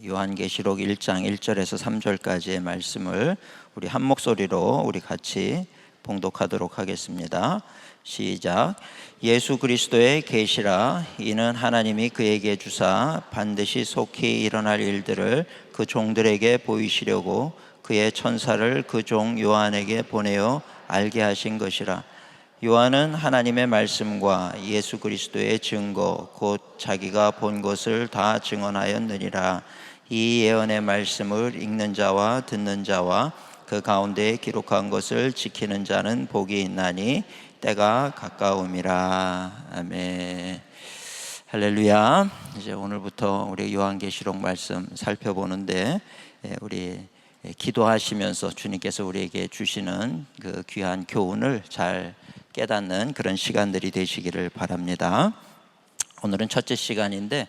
요한계시록 1장 1절에서 3절까지의 말씀을 우리 한 목소리로 우리 같이 봉독하도록 하겠습니다. 시작. 예수 그리스도의 계시라. 이는 하나님이 그에게 주사 반드시 속히 일어날 일들을 그 종들에게 보이시려고 그의 천사를 그 종 요한에게 보내어 알게 하신 것이라. 요한은 하나님의 말씀과 예수 그리스도의 증거 곧 자기가 본 것을 다 증언하였느니라. 이 예언의 말씀을 읽는 자와 듣는 자와 그 가운데에 기록한 것을 지키는 자는 복이 있나니 때가 가까움이라. 아멘. 할렐루야. 이제 오늘부터 우리 요한계시록 말씀 살펴보는데, 우리 기도하시면서 주님께서 우리에게 주시는 그 귀한 교훈을 잘 깨닫는 그런 시간들이 되시기를 바랍니다. 오늘은 첫째 시간인데,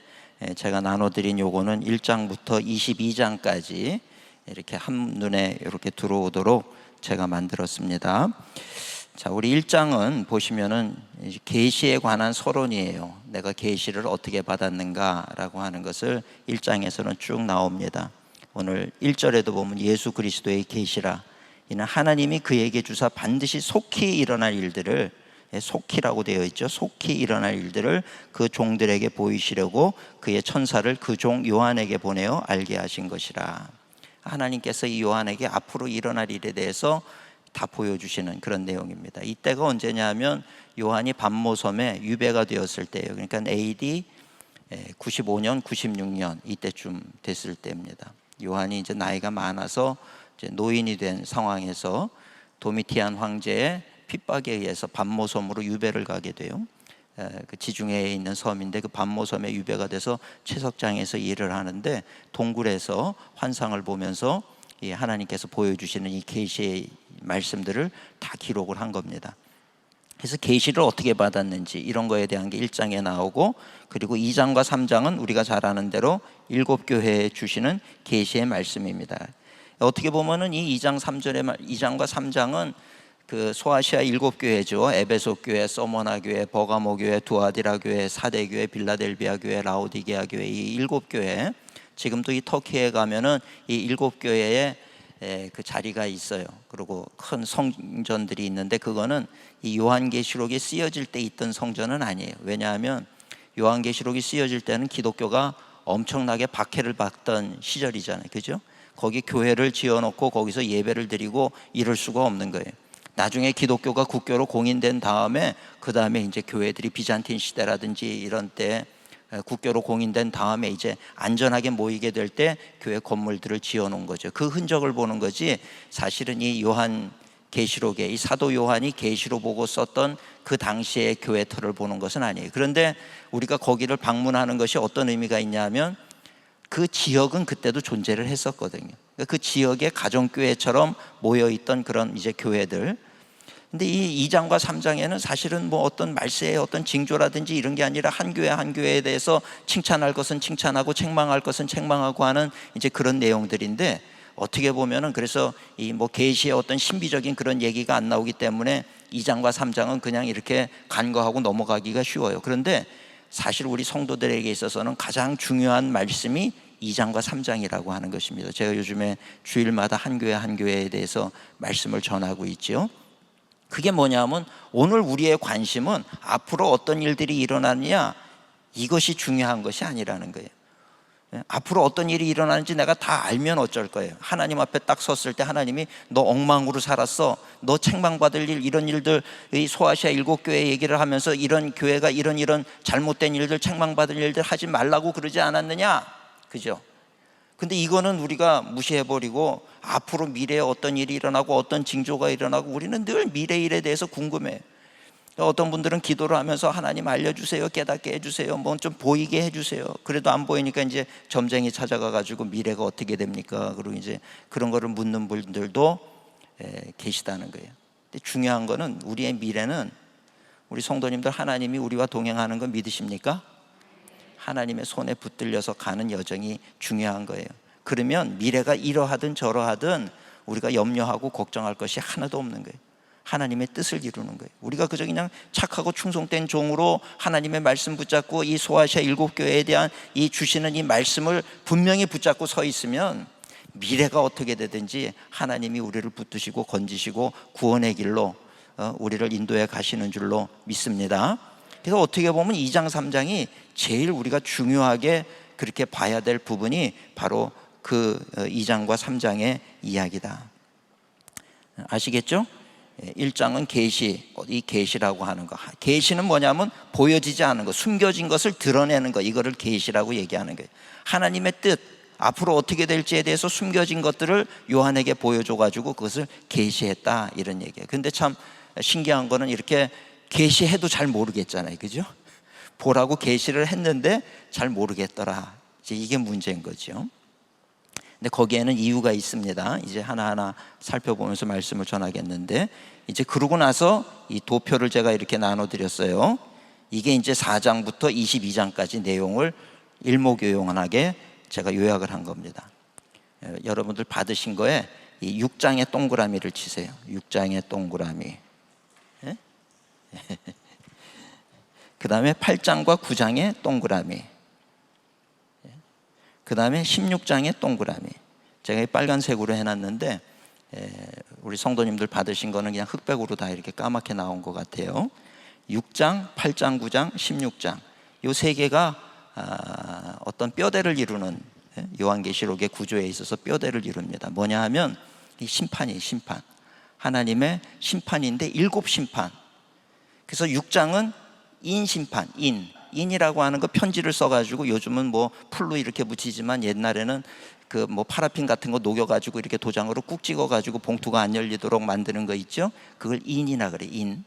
제가 나눠드린 요거는 1장부터 22장까지 이렇게 한눈에 이렇게 들어오도록 제가 만들었습니다. 자, 우리 1장은 보시면은 계시에 관한 서론이에요. 내가 계시를 어떻게 받았는가라고 하는 것을 1장에서는 쭉 나옵니다. 오늘 1절에도 보면 예수 그리스도의 계시라. 이는 하나님이 그에게 주사 반드시 속히 일어날 일들을, 속히라고 되어 있죠. 속히 일어날 일들을 그 종들에게 보이시려고 그의 천사를 그 종 요한에게 보내어 알게 하신 것이라. 하나님께서 이 요한에게 앞으로 일어날 일에 대해서 다 보여주시는 그런 내용입니다. 이때가 언제냐 하면 요한이 반모섬에 유배가 되었을 때예요. 그러니까 AD 95년, 96년 이때쯤 됐을 때입니다. 요한이 이제 나이가 많아서 이제 노인이 된 상황에서 도미티안 황제의 핍박에 의해서 반모섬으로 유배를 가게 돼요. 그 지중해에 있는 섬인데 그 반모섬에 유배가 돼서 채석장에서 일을 하는데 동굴에서 환상을 보면서 이 하나님께서 보여주시는 이 계시의 말씀들을 다 기록을 한 겁니다. 그래서 계시를 어떻게 받았는지 이런 거에 대한 게 1장에 나오고, 그리고 2장과 3장은 우리가 잘 아는 대로 7교회에 주시는 계시의 말씀입니다. 어떻게 보면은 이 2장 3절의 2장과 3장은 그 소아시아 7교회죠. 에베소 교회, 서머나 교회, 버가모 교회, 두아디라 교회, 사대 교회, 빌라델비아 교회, 라오디게아 교회, 이 7교회. 지금도 이 터키에 가면은 이 7교회에 그 자리가 있어요. 그리고 큰 성전들이 있는데 그거는 이 요한계시록이 쓰여질 때 있던 성전은 아니에요. 왜냐하면 요한계시록이 쓰여질 때는 기독교가 엄청나게 박해를 받던 시절이잖아요. 그죠? 거기 교회를 지어놓고 거기서 예배를 드리고 이럴 수가 없는 거예요. 나중에 기독교가 국교로 공인된 다음에 그 다음에 이제 교회들이 비잔틴 시대라든지 이런 때 국교로 공인된 다음에 이제 안전하게 모이게 될 때 교회 건물들을 지어놓은 거죠. 그 흔적을 보는 거지, 사실은 이 요한 계시록에 이 사도 요한이 계시로 보고 썼던 그 당시의 교회 터를 보는 것은 아니에요. 그런데 우리가 거기를 방문하는 것이 어떤 의미가 있냐면 그 지역은 그때도 존재를 했었거든요. 그 지역의 가정교회처럼 모여있던 그런 이제 교회들. 근데 이 2장과 3장에는 사실은 뭐 어떤 말세의 어떤 징조라든지 이런 게 아니라 한 교회 한 교회에 대해서 칭찬할 것은 칭찬하고 책망할 것은 책망하고 하는 이제 그런 내용들인데, 어떻게 보면은 그래서 이 뭐 계시의 어떤 신비적인 그런 얘기가 안 나오기 때문에 2장과 3장은 그냥 이렇게 간과하고 넘어가기가 쉬워요. 그런데 사실 우리 성도들에게 있어서는 가장 중요한 말씀이 2장과 3장이라고 하는 것입니다. 제가 요즘에 주일마다 한 교회 한 교회에 대해서 말씀을 전하고 있죠. 그게 뭐냐면 오늘 우리의 관심은 앞으로 어떤 일들이 일어나느냐, 이것이 중요한 것이 아니라는 거예요. 앞으로 어떤 일이 일어나는지 내가 다 알면 어쩔 거예요. 하나님 앞에 딱 섰을 때 하나님이 너 엉망으로 살았어, 너 책망받을 일, 이런 일들, 이 소아시아 7교회 얘기를 하면서 이런 교회가 이런 잘못된 일들, 책망받을 일들 하지 말라고 그러지 않았느냐, 그죠? 근데 이거는 우리가 무시해버리고 앞으로 미래에 어떤 일이 일어나고 어떤 징조가 일어나고, 우리는 늘 미래 일에 대해서 궁금해요. 어떤 분들은 기도를 하면서 하나님 알려주세요, 깨닫게 해주세요, 뭐 좀 보이게 해주세요. 그래도 안 보이니까 이제 점쟁이 찾아가가지고 미래가 어떻게 됩니까? 그리고 이제 그런 거를 묻는 분들도 계시다는 거예요. 근데 중요한 거는 우리의 미래는, 우리 성도님들 하나님이 우리와 동행하는 거 믿으십니까? 하나님의 손에 붙들려서 가는 여정이 중요한 거예요. 그러면 미래가 이러하든 저러하든 우리가 염려하고 걱정할 것이 하나도 없는 거예요. 하나님의 뜻을 이루는 거예요. 우리가 그저 그냥 착하고 충성된 종으로 하나님의 말씀 붙잡고 이 소아시아 7교회에 대한 이 주시는 이 말씀을 분명히 붙잡고 서 있으면 미래가 어떻게 되든지 하나님이 우리를 붙드시고 건지시고 구원의 길로 우리를 인도해 가시는 줄로 믿습니다. 그래서 어떻게 보면 2장 3장이 제일 우리가 중요하게 그렇게 봐야 될 부분이 바로 그 2장과 3장의 이야기다. 아시겠죠? 1장은 계시, 이 계시라고 하는 거. 계시는 뭐냐면 보여지지 않은 거, 숨겨진 것을 드러내는 거, 이거를 계시라고 얘기하는 거예요. 하나님의 뜻, 앞으로 어떻게 될지에 대해서 숨겨진 것들을 요한에게 보여줘가지고 그것을 계시했다, 이런 얘기예요. 근데 참 신기한 거는 이렇게 계시해도 잘 모르겠잖아요, 그죠? 보라고 계시를 했는데 잘 모르겠더라. 이제 이게 문제인 거죠. 근데 거기에는 이유가 있습니다. 이제 하나하나 살펴보면서 말씀을 전하겠는데, 이제 그러고 나서 이 도표를 제가 이렇게 나눠드렸어요. 이게 이제 4장부터 22장까지 내용을 일목요연하게 제가 요약을 한 겁니다. 여러분들 받으신 거에 이 6장의 동그라미를 치세요. 6장의 동그라미. 그 다음에 8장과 9장의 동그라미. 그 다음에 16장의 동그라미. 제가 빨간색으로 해놨는데 우리 성도님들 받으신 거는 그냥 흑백으로 다 이렇게 까맣게 나온 것 같아요. 6장, 8장, 9장, 16장 이 세 개가 어떤 뼈대를 이루는, 요한계시록의 구조에 있어서 뼈대를 이룹니다. 뭐냐 하면 이 심판이에요. 심판. 하나님의 심판인데 7심판. 그래서 6장은 인심판, 인이라고 하는 거 편지를 써가지고, 요즘은 뭐 풀로 이렇게 붙이지만 옛날에는 그 뭐 파라핀 같은 거 녹여가지고 이렇게 도장으로 꾹 찍어가지고 봉투가 안 열리도록 만드는 거 있죠? 그걸 인이라 그래, 인.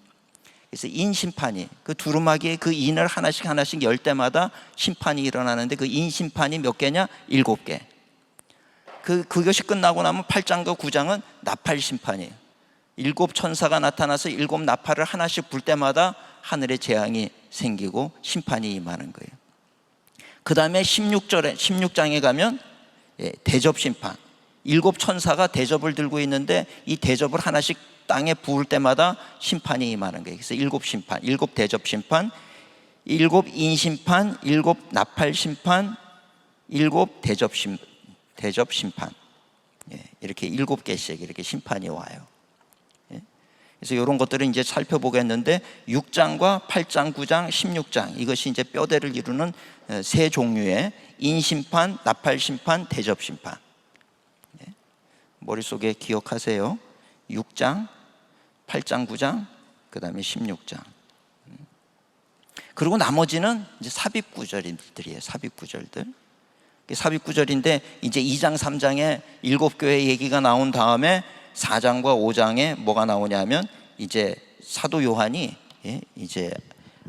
그래서 인심판이, 그 두루마기에 그 인을 하나씩 열 때마다 심판이 일어나는데, 그 인심판이 몇 개냐? 7개. 그것이 끝나고 나면 8장과 9장은 나팔심판이에요. 7 천사가 나타나서 7 나팔을 하나씩 불 때마다 하늘에 재앙이 생기고 심판이 임하는 거예요. 그 다음에 16장에 가면 대접심판. 7 천사가 대접을 들고 있는데 이 대접을 하나씩 땅에 부을 때마다 심판이 임하는 거예요. 그래서 7심판, 7 대접심판, 7 인심판, 7 나팔심판, 7 대접심판. 이렇게 7개씩 이렇게 심판이 와요. 그래서 이런 것들을 이제 살펴보겠는데, 6장과 8장, 9장, 16장, 이것이 이제 뼈대를 이루는 세 종류의 인심판, 나팔심판, 대접심판. 머릿속에 기억하세요. 6장, 8장, 9장, 그 다음에 16장. 그리고 나머지는 이제 삽입구절들이에요. 삽입구절들. 삽입구절인데, 이제 2장, 3장에 7교회 얘기가 나온 다음에 4장과 5장에 뭐가 나오냐면, 이제 사도 요한이 이제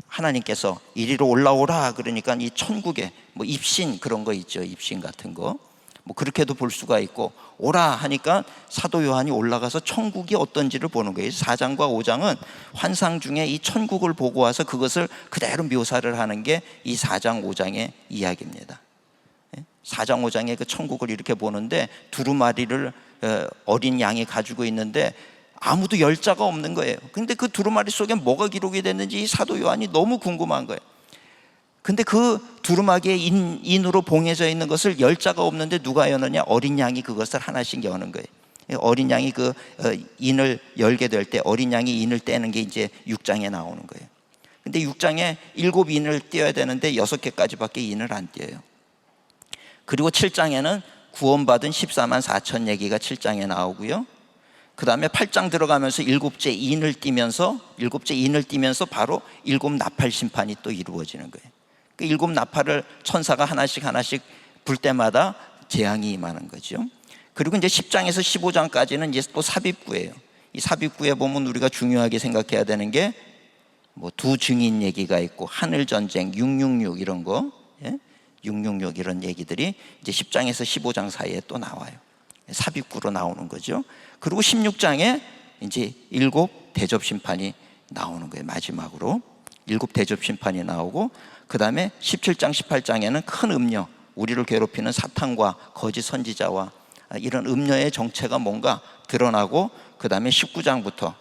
하나님께서 이리로 올라오라 그러니까 이 천국에 뭐 입신 그런 거 있죠. 입신 같은 거 뭐 그렇게도 볼 수가 있고, 오라 하니까 사도 요한이 올라가서 천국이 어떤지를 보는 거예요. 4장과 5장은 환상 중에 이 천국을 보고 와서 그것을 그대로 묘사를 하는 게 이 4장 5장의 이야기입니다. 4장 5장에 그 천국을 이렇게 보는데, 두루마리를 어린 양이 가지고 있는데 아무도 열 자가 없는 거예요. 근데 그 두루마리 속에 뭐가 기록이 됐는지 이 사도 요한이 너무 궁금한 거예요. 근데 그 두루마기에 인으로 봉해져 있는 것을 열 자가 없는데 누가 여느냐? 어린 양이 그것을 하나씩 여는 거예요. 어린 양이 그 인을 열게 될 때 어린 양이 인을 떼는 게 이제 6장에 나오는 거예요. 근데 6장에 7 인을 떼어야 되는데 6개까지밖에 인을 안 떼어요. 그리고 7장에는 구원받은 14만 4천 얘기가 7장에 나오고요. 그 다음에 8장 들어가면서 7째 인을 띠면서 바로 7 나팔 심판이 또 이루어지는 거예요. 그 7 나팔을 천사가 하나씩 불 때마다 재앙이 임하는 거죠. 그리고 이제 10장에서 15장까지는 이제 또 삽입구예요. 이 삽입구에 보면 우리가 중요하게 생각해야 되는 게 뭐 두 증인 얘기가 있고, 하늘 전쟁, 666 이런 거, 666 이런 얘기들이 이제 10장에서 15장 사이에 또 나와요. 삽입구로 나오는 거죠. 그리고 16장에 이제 7 대접 심판이 나오는 거예요. 마지막으로 7 대접 심판이 나오고, 그 다음에 17장 18장에는 큰 음녀, 우리를 괴롭히는 사탄과 거짓 선지자와 이런 음녀의 정체가 뭔가 드러나고, 그 다음에 19장부터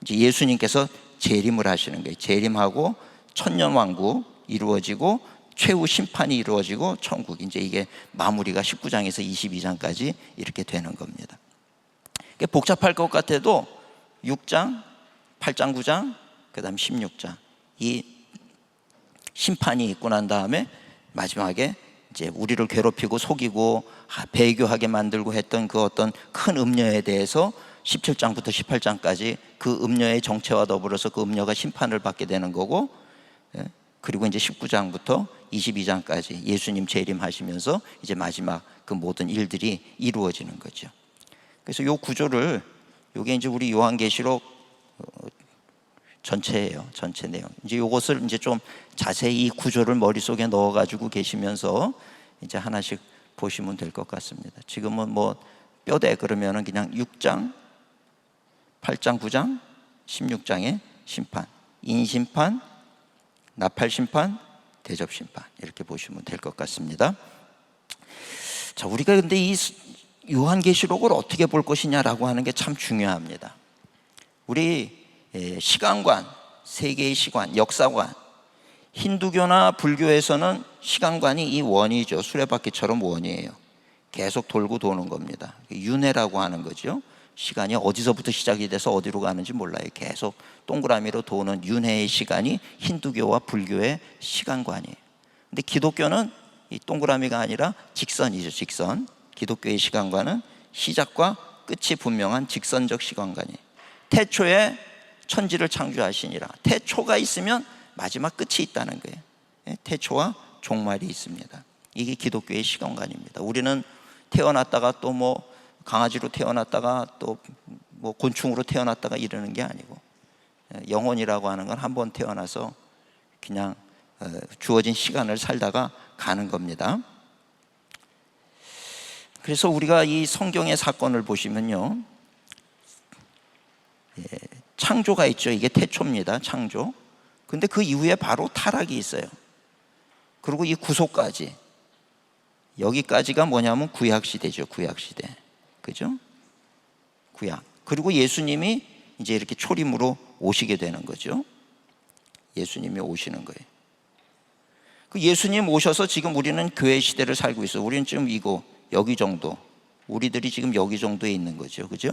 이제 예수님께서 재림을 하시는 거예요. 재림하고 천년왕국 이루어지고 최후 심판이 이루어지고 천국, 이제 이게 마무리가 19장에서 22장까지 이렇게 되는 겁니다. 복잡할 것 같아도 6장, 8장, 9장, 그 다음 16장, 이 심판이 있고 난 다음에 마지막에 이제 우리를 괴롭히고 속이고 배교하게 만들고 했던 그 어떤 큰 음녀에 대해서 17장부터 18장까지 그 음녀의 정체와 더불어서 그 음녀가 심판을 받게 되는 거고, 그리고 이제 19장부터 22장까지 예수님 재림하시면서 이제 마지막 그 모든 일들이 이루어지는 거죠. 그래서 요 구조를, 요게 이제 우리 요한계시록 전체예요. 전체 내용. 이제 요것을 이제 좀 자세히 이 구조를 머릿속에 넣어 가지고 계시면서 이제 하나씩 보시면 될 것 같습니다. 지금은 뭐 뼈대 그러면은 그냥 6장, 8장, 9장, 16장의 심판, 인심판, 나팔심판, 대접심판, 이렇게 보시면 될 것 같습니다. 자, 우리가 근데 이 요한계시록을 어떻게 볼 것이냐라고 하는 게 참 중요합니다. 우리 시간관, 세계의 시간, 역사관, 힌두교나 불교에서는 시간관이 이 원이죠. 수레바퀴처럼 원이에요. 계속 돌고 도는 겁니다. 윤회라고 하는 거죠. 시간이 어디서부터 시작이 돼서 어디로 가는지 몰라요. 계속 동그라미로 도는 윤회의 시간이 힌두교와 불교의 시간관이에요. 근데 기독교는 이 동그라미가 아니라 직선이죠. 직선. 기독교의 시간관은 시작과 끝이 분명한 직선적 시간관이에요. 태초에 천지를 창조하시니라. 태초가 있으면 마지막 끝이 있다는 거예요. 태초와 종말이 있습니다. 이게 기독교의 시간관입니다. 우리는 태어났다가 또 뭐 강아지로 태어났다가 또 뭐 곤충으로 태어났다가 이러는 게 아니고, 영혼이라고 하는 건 한 번 태어나서 그냥 주어진 시간을 살다가 가는 겁니다. 그래서 우리가 이 성경의 사건을 보시면요, 창조가 있죠. 이게 태초입니다. 창조. 근데 그 이후에 바로 타락이 있어요. 그리고 이 구속까지, 여기까지가 뭐냐면 구약시대죠. 구약시대. 그죠? 구약. 그리고 예수님이 이제 이렇게 초림으로 오시게 되는 거죠. 예수님이 오시는 거예요. 그 예수님 오셔서 지금 우리는 교회 시대를 살고 있어요. 우리는 지금 이거 여기 정도, 우리들이 지금 여기 정도에 있는 거죠. 그죠?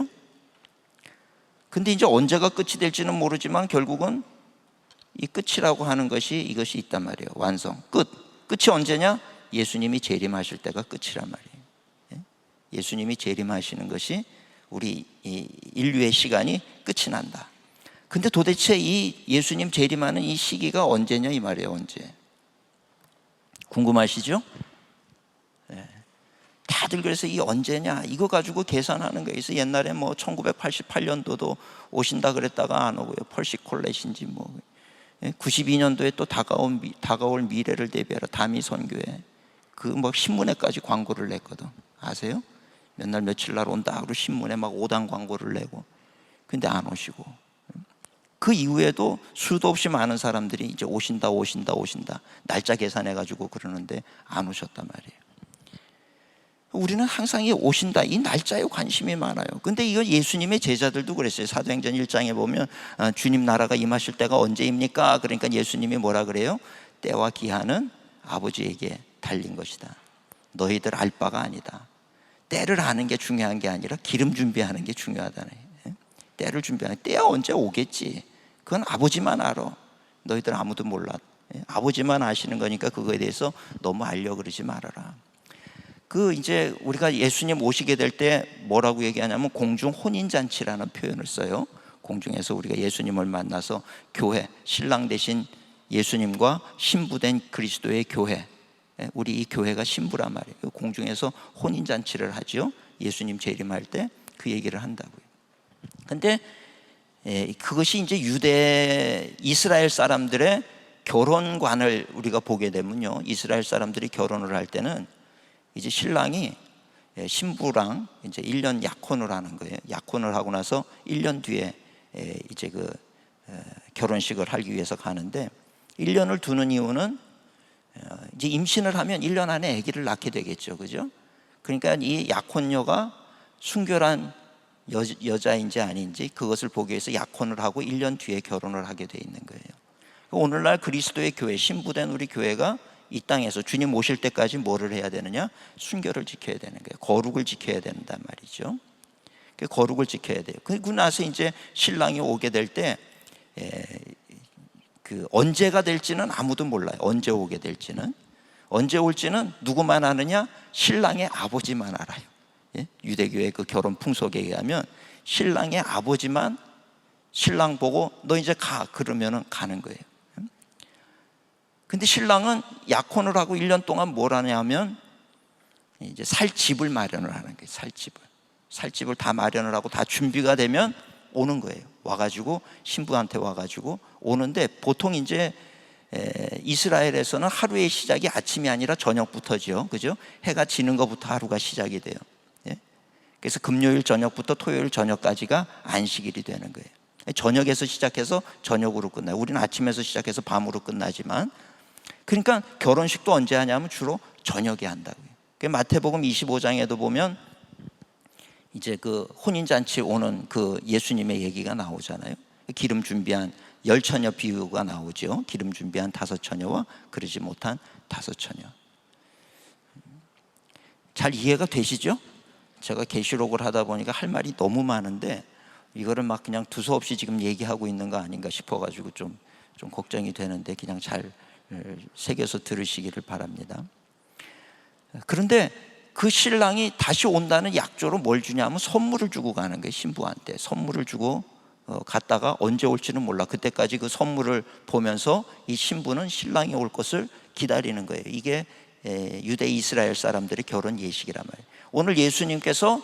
근데 이제 언제가 끝이 될지는 모르지만 결국은 이 끝이라고 하는 것이 이것이 있단 말이에요. 완성. 끝. 끝이 언제냐? 예수님이 재림하실 때가 끝이란 말이에요. 예수님이 재림하시는 것이 우리 이 인류의 시간이 끝이 난다. 근데 도대체 이 예수님 재림하는 이 시기가 언제냐 이 말이에요. 언제? 궁금하시죠? 다들 그래서 이 언제냐 이거 가지고 계산하는 거예요. 그래서 옛날에 뭐 1988년도도 오신다 그랬다가 안 오고요. 펄시 콜렛인지 뭐 92년도에 또 다가올 미래를 대비하라 다미 선교회, 그 뭐 신문에까지 광고를 냈거든. 아세요? 몇 날 며칠 날 온다 그러고 신문에 막 5단 광고를 내고, 근데 안 오시고, 그 이후에도 수도 없이 많은 사람들이 이제 오신다 날짜 계산해 가지고 그러는데 안 오셨단 말이에요. 우리는 항상 이 오신다 이 날짜에 관심이 많아요. 근데 이거 예수님의 제자들도 그랬어요. 사도행전 1장에 보면 주님 나라가 임하실 때가 언제입니까? 그러니까 예수님이 뭐라 그래요? 때와 기한은 아버지에게 달린 것이다. 너희들 알 바가 아니다. 때를 아는 게 중요한 게 아니라 기름 준비하는 게 중요하다네. 때를 준비하는, 때야 언제 오겠지. 그건 아버지만 알아. 너희들 아무도 몰라. 아버지만 아시는 거니까 그거에 대해서 너무 알려 그러지 말아라. 그 이제 우리가 예수님 오시게 될 때 뭐라고 얘기하냐면 공중 혼인잔치라는 표현을 써요. 공중에서 우리가 예수님을 만나서 교회, 신랑 대신 예수님과 신부된 그리스도의 교회, 우리 이 교회가 신부란 말이에요. 공중에서 혼인잔치를 하죠. 예수님 재림할 때 그 얘기를 한다고요. 근데 그것이 이제 유대 이스라엘 사람들의 결혼관을 우리가 보게 되면요, 이스라엘 사람들이 결혼을 할 때는 이제 신랑이 신부랑 이제 1년 약혼을 하는 거예요. 약혼을 하고 나서 1년 뒤에 이제 그 결혼식을 하기 위해서 가는데, 1년을 두는 이유는 이제 임신을 하면 1년 안에 아기를 낳게 되겠죠. 그죠? 그러니까 이 약혼녀가 순결한 여자인지 아닌지 그것을 보기 위해서 약혼을 하고 1년 뒤에 결혼을 하게 돼 있는 거예요. 오늘날 그리스도의 교회, 신부된 우리 교회가 이 땅에서 주님 오실 때까지 뭐를 해야 되느냐? 순결을 지켜야 되는 거예요. 거룩을 지켜야 된단 말이죠. 그 거룩을 지켜야 돼요. 그리고 나서 이제 신랑이 오게 될 때 그 언제가 될지는 아무도 몰라요. 언제 오게 될지는. 언제 올지는 누구만 아느냐? 신랑의 아버지만 알아요. 유대교의 그 결혼 풍속에 의하면 신랑의 아버지만 신랑 보고 너 이제 가 그러면은 가는 거예요. 근데 신랑은 약혼을 하고 1년 동안 뭘 하냐면 이제 살 집을 마련을 하는 거예요. 살 집을 다 마련을 하고 다 준비가 되면 오는 거예요. 와가지고 신부한테 와가지고 오는데 보통 이제 이스라엘에서는 하루의 시작이 아침이 아니라 저녁부터죠. 그죠? 해가 지는 것부터 하루가 시작이 돼요. 그래서 금요일 저녁부터 토요일 저녁까지가 안식일이 되는 거예요. 저녁에서 시작해서 저녁으로 끝나요. 우리는 아침에서 시작해서 밤으로 끝나지만, 그러니까 결혼식도 언제 하냐면 주로 저녁에 한다고요. 마태복음 25장에도 보면 이제 그 혼인잔치 오는 그 예수님의 얘기가 나오잖아요. 기름 준비한 10처녀 비유가 나오죠. 기름 준비한 5처녀와 그러지 못한 5처녀. 잘 이해가 되시죠? 제가 계시록을 하다 보니까 할 말이 너무 많은데 이거를 막 그냥 두서없이 지금 얘기하고 있는 거 아닌가 싶어가지고 좀 걱정이 되는데 그냥 잘 새겨서 들으시기를 바랍니다. 그런데 그 신랑이 다시 온다는 약조로 뭘 주냐면 선물을 주고 가는 거예요. 신부한테 선물을 주고 갔다가 언제 올지는 몰라. 그때까지 그 선물을 보면서 이 신부는 신랑이 올 것을 기다리는 거예요. 이게 유대 이스라엘 사람들의 결혼 예식이란 말이에요. 오늘 예수님께서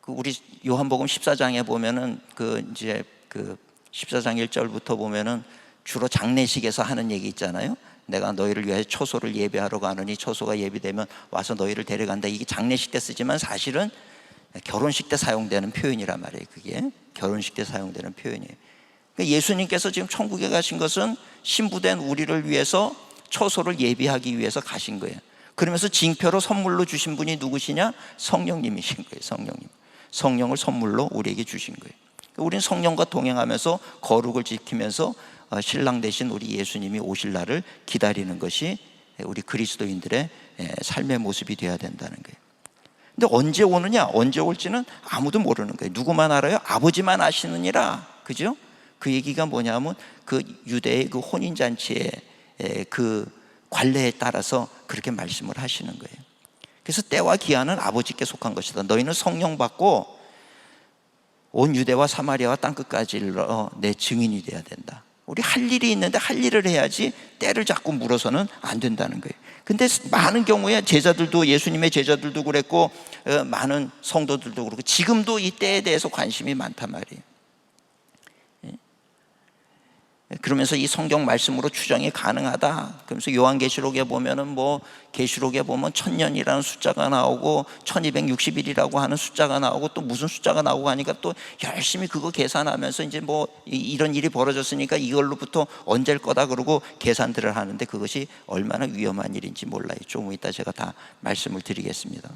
그 우리 요한복음 14장에 보면은 그 이제 그 14장 1절부터 보면은 주로 장례식에서 하는 얘기 있잖아요. 내가 너희를 위해 초소를 예배하러 가느니 초소가 예비되면 와서 너희를 데려간다. 이게 장례식 때 쓰지만 사실은 결혼식 때 사용되는 표현이란 말이에요. 그게 결혼식 때 사용되는 표현이에요. 그러니까 예수님께서 지금 천국에 가신 것은 신부된 우리를 위해서 초소를 예비하기 위해서 가신 거예요. 그러면서 징표로 선물로 주신 분이 누구시냐? 성령님이신 거예요. 성령을 선물로 우리에게 주신 거예요. 우리는 성령과 동행하면서 거룩을 지키면서 신랑 대신 우리 예수님이 오실 날을 기다리는 것이 우리 그리스도인들의 삶의 모습이 되어야 된다는 거예요. 근데 언제 오느냐, 언제 올지는 아무도 모르는 거예요. 누구만 알아요? 아버지만 아시느니라. 그죠? 그 얘기가 뭐냐면 그 유대의 그 혼인잔치의 그 관례에 따라서 그렇게 말씀을 하시는 거예요. 그래서 때와 기한은 아버지께 속한 것이다. 너희는 성령 받고 온 유대와 사마리아와 땅끝까지 일러 내 증인이 돼야 된다. 우리 할 일이 있는데 할 일을 해야지 때를 자꾸 물어서는 안 된다는 거예요. 근데 많은 경우에 제자들도, 예수님의 제자들도 그랬고 많은 성도들도 그렇고 지금도 이 때에 대해서 관심이 많단 말이에요. 그러면서 이 성경 말씀으로 추정이 가능하다. 그러면서 요한계시록에 보면은 뭐 계시록에 보면 1000년이라는 숫자가 나오고 1260일이라고 하는 숫자가 나오고 또 무슨 숫자가 나오고 하니까 또 열심히 그거 계산하면서 이제 뭐 이런 일이 벌어졌으니까 이걸로부터 언제일 거다 그러고 계산들을 하는데 그것이 얼마나 위험한 일인지 몰라요. 좀 이따 제가 다 말씀을 드리겠습니다.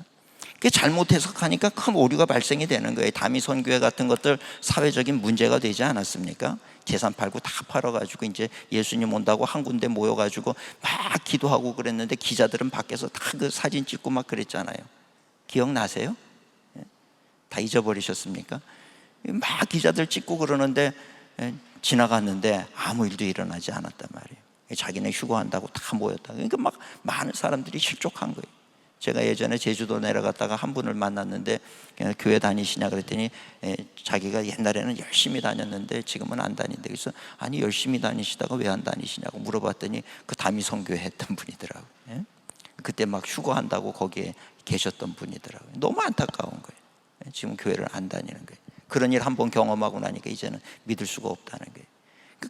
그게 잘못 해석하니까 큰 오류가 발생이 되는 거예요. 다미선교회 같은 것들 사회적인 문제가 되지 않았습니까? 재산 팔고 다 팔아가지고 이제 예수님 온다고 한 군데 모여가지고 막 기도하고 그랬는데 기자들은 밖에서 다 그 사진 찍고 막 그랬잖아요. 기억나세요? 다 잊어버리셨습니까? 막 기자들 찍고 그러는데 지나갔는데 아무 일도 일어나지 않았단 말이에요. 자기네 휴거한다고 다 모였다. 그러니까 막 많은 사람들이 실족한 거예요. 제가 예전에 제주도 내려갔다가 한 분을 만났는데 그냥 교회 다니시냐 그랬더니 자기가 옛날에는 열심히 다녔는데 지금은 안 다닌대. 그래서 아니 열심히 다니시다가 왜 안 다니시냐고 물어봤더니 그 다미선교회 했던 분이더라고요. 그때 막 휴거한다고 거기에 계셨던 분이더라고요. 너무 안타까운 거예요. 지금 교회를 안 다니는 거예요. 그런 일 한번 경험하고 나니까 이제는 믿을 수가 없다는 거예요.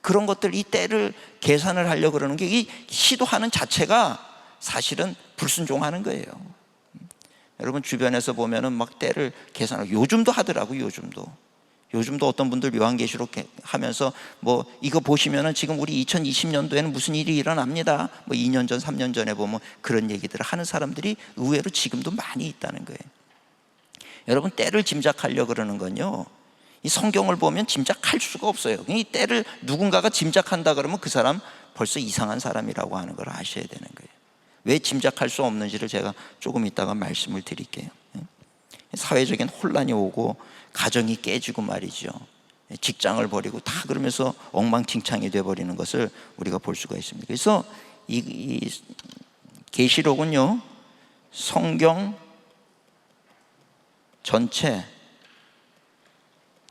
그런 것들, 이 때를 계산을 하려고 그러는 게 이 시도하는 자체가 사실은 불순종하는 거예요. 여러분 주변에서 보면은 막 때를 계산하고 요즘도 하더라고요. 요즘도 어떤 분들 요한계시록 하면서 뭐 이거 보시면은 지금 우리 2020년도에는 무슨 일이 일어납니다. 뭐 2년 전, 3년 전에 보면 그런 얘기들을 하는 사람들이 의외로 지금도 많이 있다는 거예요. 여러분, 때를 짐작하려고 그러는 건요, 이 성경을 보면 짐작할 수가 없어요. 이 때를 누군가가 짐작한다 그러면 그 사람 벌써 이상한 사람이라고 하는 걸 아셔야 되는 거예요. 왜 짐작할 수 없는지를 제가 조금 이따가 말씀을 드릴게요. 사회적인 혼란이 오고 가정이 깨지고 말이죠, 직장을 버리고 다 그러면서 엉망진창이 돼버리는 것을 우리가 볼 수가 있습니다. 그래서 이 계시록은요, 성경 전체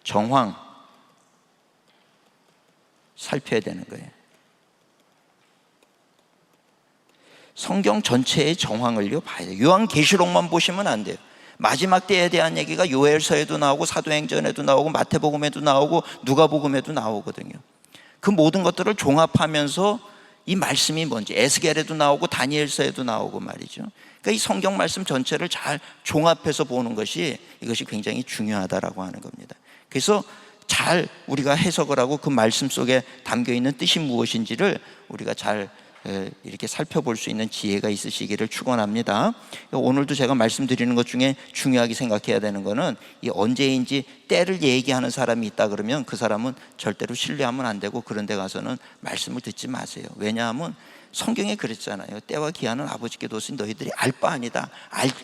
정황 살펴야 되는 거예요. 성경 전체의 정황을요 봐야 돼요. 요한계시록만 보시면 안 돼요. 마지막 때에 대한 얘기가 요엘서에도 나오고 사도행전에도 나오고 마태복음에도 나오고 누가복음에도 나오거든요. 그 모든 것들을 종합하면서 이 말씀이 뭔지, 에스겔에도 나오고 다니엘서에도 나오고 말이죠. 그러니까 이 성경 말씀 전체를 잘 종합해서 보는 것이, 이것이 굉장히 중요하다라고 하는 겁니다. 그래서 잘 우리가 해석을 하고 그 말씀 속에 담겨 있는 뜻이 무엇인지를 우리가 잘 이렇게 살펴볼 수 있는 지혜가 있으시기를 축원합니다. 오늘도 제가 말씀드리는 것 중에 중요하게 생각해야 되는 것은, 이 언제인지 때를 얘기하는 사람이 있다 그러면 그 사람은 절대로 신뢰하면 안 되고 그런 데 가서는 말씀을 듣지 마세요. 왜냐하면 성경에 그랬잖아요. 때와 기한은 아버지께 뒀으니 너희들이 알 바 아니다.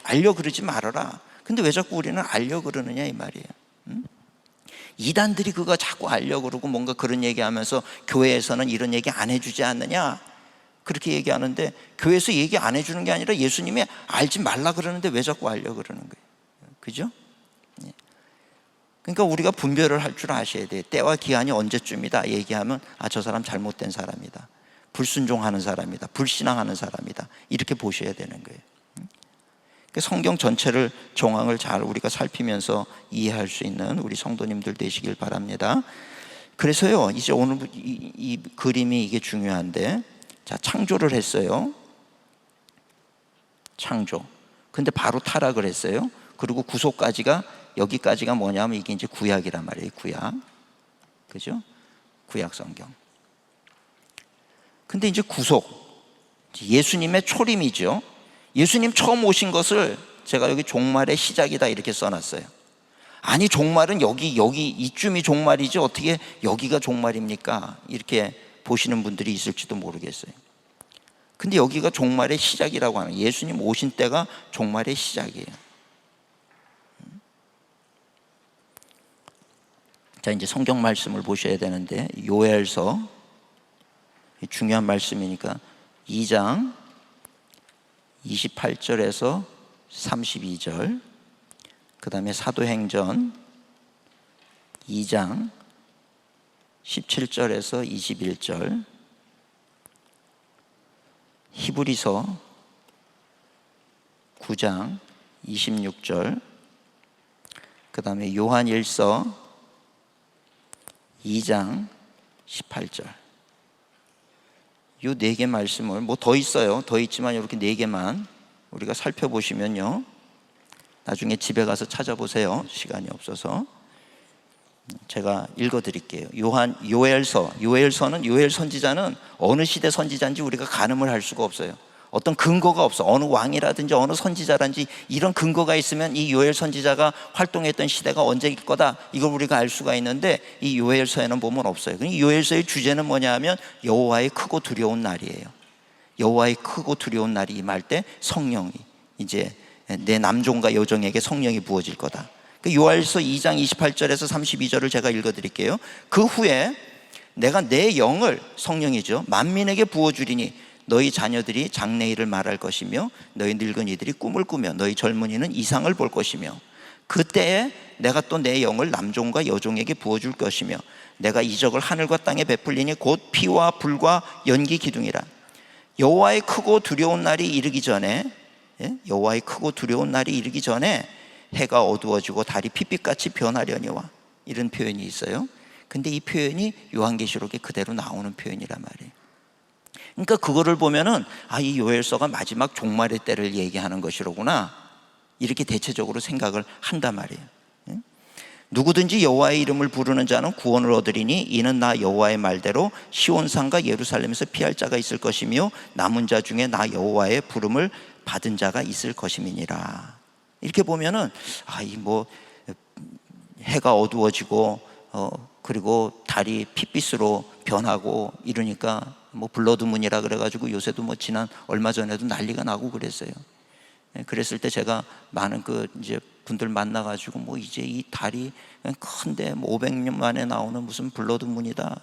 알려 그러지 말아라. 근데 왜 자꾸 우리는 알려 그러느냐 이 말이에요. 이단들이 그거 자꾸 알려 그러고 뭔가 그런 얘기하면서 교회에서는 이런 얘기 안 해주지 않느냐 그렇게 얘기하는데, 교회에서 얘기 안 해주는 게 아니라 예수님이 알지 말라 그러는데 왜 자꾸 알려 그러는 거예요? 그죠? 그러니까 우리가 분별을 할 줄 아셔야 돼요. 때와 기한이 언제쯤이다 얘기하면, 아, 저 사람 잘못된 사람이다, 불순종하는 사람이다, 불신앙하는 사람이다, 이렇게 보셔야 되는 거예요. 성경 전체를, 정황을 잘 우리가 살피면서 이해할 수 있는 우리 성도님들 되시길 바랍니다. 그래서요, 이제 오늘 이 그림이 이게 중요한데, 자, 창조를 했어요. 창조. 근데 바로 타락을 했어요. 그리고 구속까지가, 여기까지가 뭐냐면 이게 이제 구약이란 말이에요. 구약. 그죠? 구약 성경. 근데 이제 구속, 예수님의 초림이죠. 예수님 처음 오신 것을 제가 여기 종말의 시작이다 이렇게 써놨어요. 아니, 종말은 여기 이쯤이 종말이지 어떻게 여기가 종말입니까? 이렇게 보시는 분들이 있을지도 모르겠어요. 근데 여기가 종말의 시작이라고 하는, 예수님 오신 때가 종말의 시작이에요. 자, 이제 성경 말씀을 보셔야 되는데, 요엘서, 중요한 말씀이니까 2장 28절에서 32절, 그 다음에 사도행전 2장 17절에서 21절, 히브리서 9장 26절, 그 다음에 요한일서 2장 18절. 이 4개 말씀을, 뭐 더 있어요. 더 있지만 이렇게 4개만 우리가 살펴보시면요, 나중에 집에 가서 찾아보세요. 시간이 없어서 제가 읽어드릴게요. 요엘서는, 요엘 선지자는 어느 시대 선지자인지 우리가 가늠을 할 수가 없어요. 어떤 근거가 없어. 어느 왕이라든지 어느 선지자라든지 이런 근거가 있으면 이 요엘 선지자가 활동했던 시대가 언제일 거다, 이걸 우리가 알 수가 있는데, 이 요엘서에는 보면 없어요. 이 요엘서의 주제는 뭐냐 하면 여호와의 크고 두려운 날이에요. 여호와의 크고 두려운 날이 임할 때 성령이, 이제 내 남종과 여종에게 성령이 부어질 거다. 요엘서 2장 28절에서 32절을 제가 읽어드릴게요. 그 후에 내가 내 영을, 성령이죠, 만민에게 부어주리니 너희 자녀들이 장래일을 말할 것이며 너희 늙은이들이 꿈을 꾸며 너희 젊은이는 이상을 볼 것이며, 그때에 내가 또 내 영을 남종과 여종에게 부어줄 것이며 내가 이적을 하늘과 땅에 베풀리니 곧 피와 불과 연기 기둥이라. 여호와의 크고 두려운 날이 이르기 전에, 여호와의 크고 두려운 날이 이르기 전에 해가 어두워지고 달이 핏빛같이 변하려니와, 이런 표현이 있어요. 근데 이 표현이 요한계시록에 그대로 나오는 표현이란 말이에요. 그러니까 그거를 보면은, 아, 이 요엘서가 마지막 종말의 때를 얘기하는 것이로구나, 이렇게 대체적으로 생각을 한단 말이에요. 누구든지 여호와의 이름을 부르는 자는 구원을 얻으리니 이는 나 여호와의 말대로 시온산과 예루살렘에서 피할 자가 있을 것이며 남은 자 중에 나 여호와의 부름을 받은 자가 있을 것임이니라. 이렇게 보면은 이 뭐 해가 어두워지고 그리고 달이 핏빛으로 변하고 이러니까 뭐 블러드문이라 그래가지고 요새도 뭐 지난 얼마 전에도 난리가 나고 그랬어요. 그랬을 때 제가 많은 이제 분들 만나가지고 뭐 이제 이 달이 큰데 뭐 500년 만에 나오는 무슨 블러드문이다.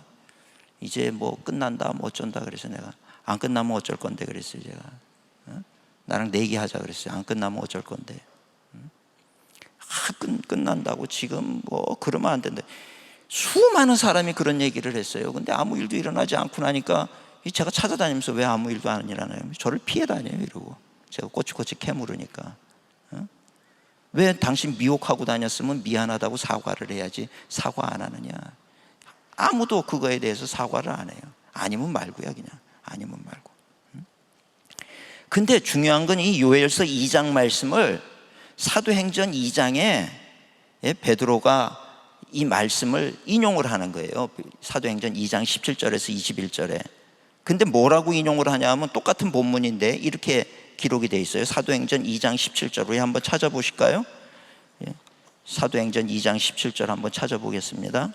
이제 뭐 끝난다 뭐 어쩐다. 그래서 내가 안 끝나면 어쩔 건데 그랬어요. 제가 나랑 내기하자 그랬어요. 안 끝나면 어쩔 건데. 끝난다고 지금 뭐 그러면 안 된다. 수많은 사람이 그런 얘기를 했어요. 근데 아무 일도 일어나지 않고 나니까 제가 찾아다니면서 왜 아무 일도 안 일어나요? 저를 피해 다녀요 이러고. 제가 꼬치꼬치 캐물으니까. 왜 당신 미혹하고 다녔으면 미안하다고 사과를 해야지 사과 안 하느냐. 아무도 그거에 대해서 사과를 안 해요. 아니면 말고요. 그냥 아니면 말고. 근데 중요한 건 이 요엘서 2장 말씀을 사도행전 2장에 베드로가 이 말씀을 인용을 하는 거예요. 사도행전 2장 17절에서 21절에. 근데 뭐라고 인용을 하냐 하면 똑같은 본문인데 이렇게 기록이 되어 있어요. 사도행전 2장 17절 우리 한번 찾아보실까요? 사도행전 2장 17절 한번 찾아보겠습니다.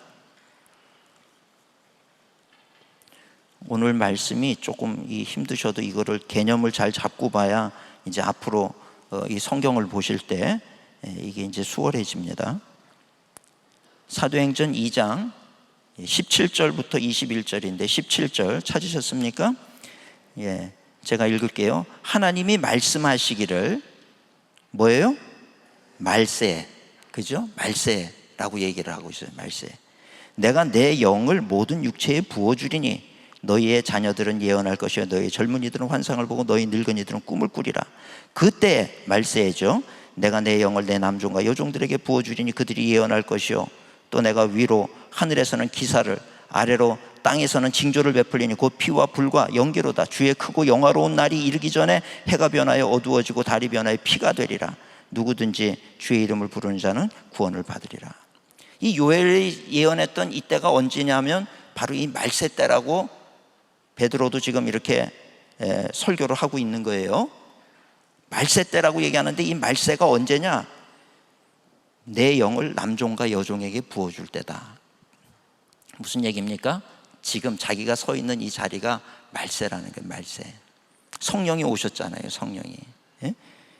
오늘 말씀이 조금 힘드셔도 이거를 개념을 잘 잡고 봐야 이제 앞으로 이 성경을 보실 때 이게 이제 수월해집니다. 사도행전 2장 17절부터 21절인데 17절 찾으셨습니까? 예, 제가 읽을게요. 하나님이 말씀하시기를 뭐예요? 말세, 그죠? 말세라고 얘기를 하고 있어요. 말세. 내가 내 영을 모든 육체에 부어주리니 너희의 자녀들은 예언할 것이요 너희 젊은이들은 환상을 보고 너희 늙은이들은 꿈을 꾸리라. 그때 말세죠. 내가 내 영을 내 남종과 여종들에게 부어주리니 그들이 예언할 것이요 또 내가 위로 하늘에서는 기사를 아래로 땅에서는 징조를 베풀리니 곧 피와 불과 연기로다. 주의 크고 영화로운 날이 이르기 전에 해가 변하여 어두워지고 달이 변하여 피가 되리라. 누구든지 주의 이름을 부르는 자는 구원을 받으리라. 이 요엘이 예언했던 이때가 언제냐면 바로 이 말세 때라고 베드로도 지금 이렇게 설교를 하고 있는 거예요. 말세 때라고 얘기하는데 이 말세가 언제냐? 내 영을 남종과 여종에게 부어줄 때다. 무슨 얘기입니까? 지금 자기가 서 있는 이 자리가 말세라는 거예요. 말세. 성령이 오셨잖아요. 성령이.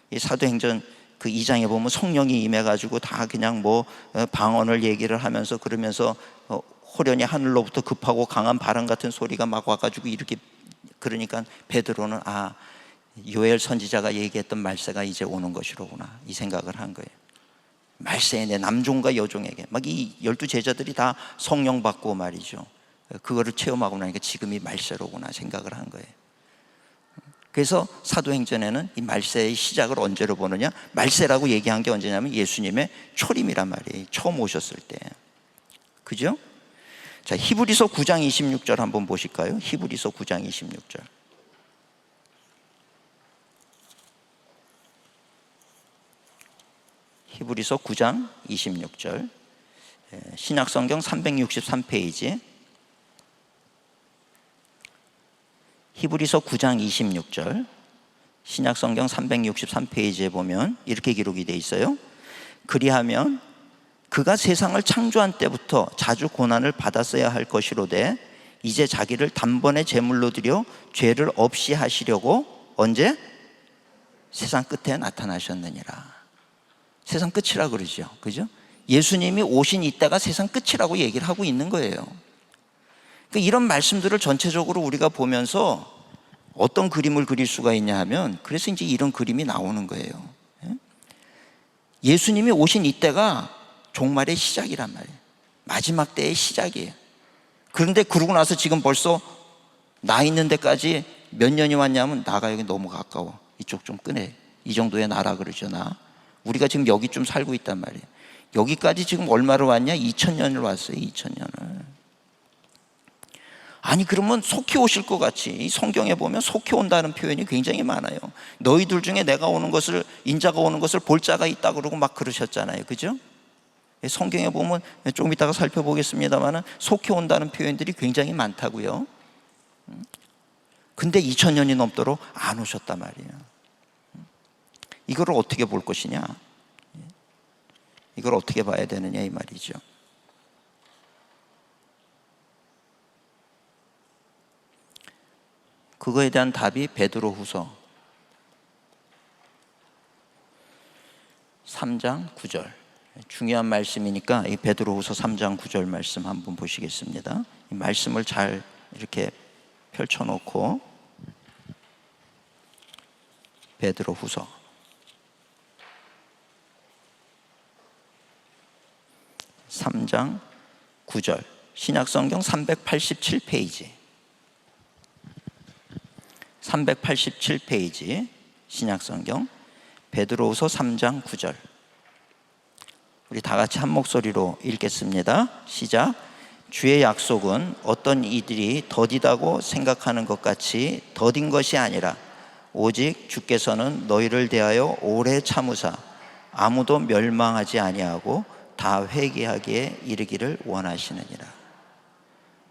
이 사도행전 그 2장에 보면 성령이 임해가지고 다 그냥 뭐 방언을 얘기를 하면서 그러면서 호련히 하늘로부터 급하고 강한 바람 같은 소리가 막 와가지고 이렇게 그러니까 베드로는 요엘 선지자가 얘기했던 말세가 이제 오는 것이로구나 이 생각을 한 거예요. 말세에 내 남종과 여종에게 막 이 12제자들이 다 성령 받고 말이죠. 그거를 체험하고 나니까 지금이 말세로구나 생각을 한 거예요. 그래서 사도행전에는 이 말세의 시작을 언제로 보느냐? 말세라고 얘기한 게 언제냐면 예수님의 초림이란 말이에요. 처음 오셨을 때. 그죠? 자, 히브리서 9장 26절 한번 보실까요? 히브리서 9장 26절. 히브리서 9장 26절. 신약성경 363페이지. 히브리서 9장 26절. 신약성경 363페이지에 보면 이렇게 기록이 되어 있어요. 그리하면 그가 세상을 창조한 때부터 자주 고난을 받았어야 할 것이로되 이제 자기를 단번에 제물로 드려 죄를 없이 하시려고 언제? 세상 끝에 나타나셨느니라. 세상 끝이라 그러죠. 그죠? 예수님이 오신 이때가 세상 끝이라고 얘기를 하고 있는 거예요. 그러니까 이런 말씀들을 전체적으로 우리가 보면서 어떤 그림을 그릴 수가 있냐 하면 그래서 이제 이런 그림이 나오는 거예요. 예수님이 오신 이때가 종말의 시작이란 말이에요. 마지막 때의 시작이에요. 그런데 그러고 나서 지금 벌써 나 있는 데까지 몇 년이 왔냐면 나가 여기 너무 가까워. 이쪽 좀 끄내. 이 정도의 나라 그러죠. 나. 우리가 지금 여기 좀 살고 있단 말이에요. 여기까지 지금 얼마를 왔냐? 2000년을 왔어요. 2000년을. 아니 그러면 속히 오실 것 같이 이 성경에 보면 속히 온다는 표현이 굉장히 많아요. 너희들 중에 내가 오는 것을 인자가 오는 것을 볼 자가 있다 그러고 막 그러셨잖아요. 그죠? 성경에 보면 조금 이따가 살펴보겠습니다만 속히 온다는 표현들이 굉장히 많다고요. 근데 2000년이 넘도록 안 오셨단 말이에요. 이거를 어떻게 볼 것이냐? 이걸 어떻게 봐야 되느냐 이 말이죠. 그거에 대한 답이 베드로후서 3장 9절. 중요한 말씀이니까 이 베드로후서 3장 9절 말씀 한번 보시겠습니다. 이 말씀을 잘 이렇게 펼쳐놓고 베드로후서 3장 9절 신약성경 387페이지 387페이지 신약성경 베드로후서 3장 9절 우리 다 같이 한 목소리로 읽겠습니다. 시작. 주의 약속은 어떤 이들이 더디다고 생각하는 것 같이 더딘 것이 아니라 오직 주께서는 너희를 대하여 오래 참으사 아무도 멸망하지 아니하고 다 회개하기에 이르기를 원하시느니라.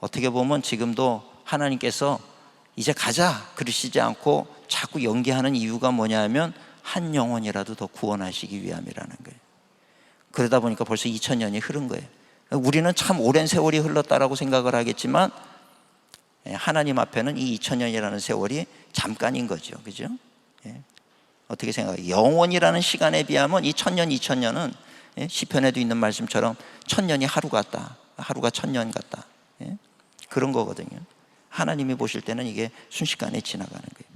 어떻게 보면 지금도 하나님께서 이제 가자 그러시지 않고 자꾸 연기하는 이유가 뭐냐면 한 영혼이라도 더 구원하시기 위함이라는 거예요. 그러다 보니까 벌써 2000년이 흐른 거예요. 우리는 참 오랜 세월이 흘렀다라고 생각을 하겠지만 하나님 앞에는 이 2000년이라는 세월이 잠깐인 거죠. 그죠? 어떻게 생각해요? 영원이라는 시간에 비하면 이 1000년, 2000년은 시편에도 있는 말씀처럼 1000년이 하루 같다. 하루가 1000년 같다. 그런 거거든요. 하나님이 보실 때는 이게 순식간에 지나가는 거예요.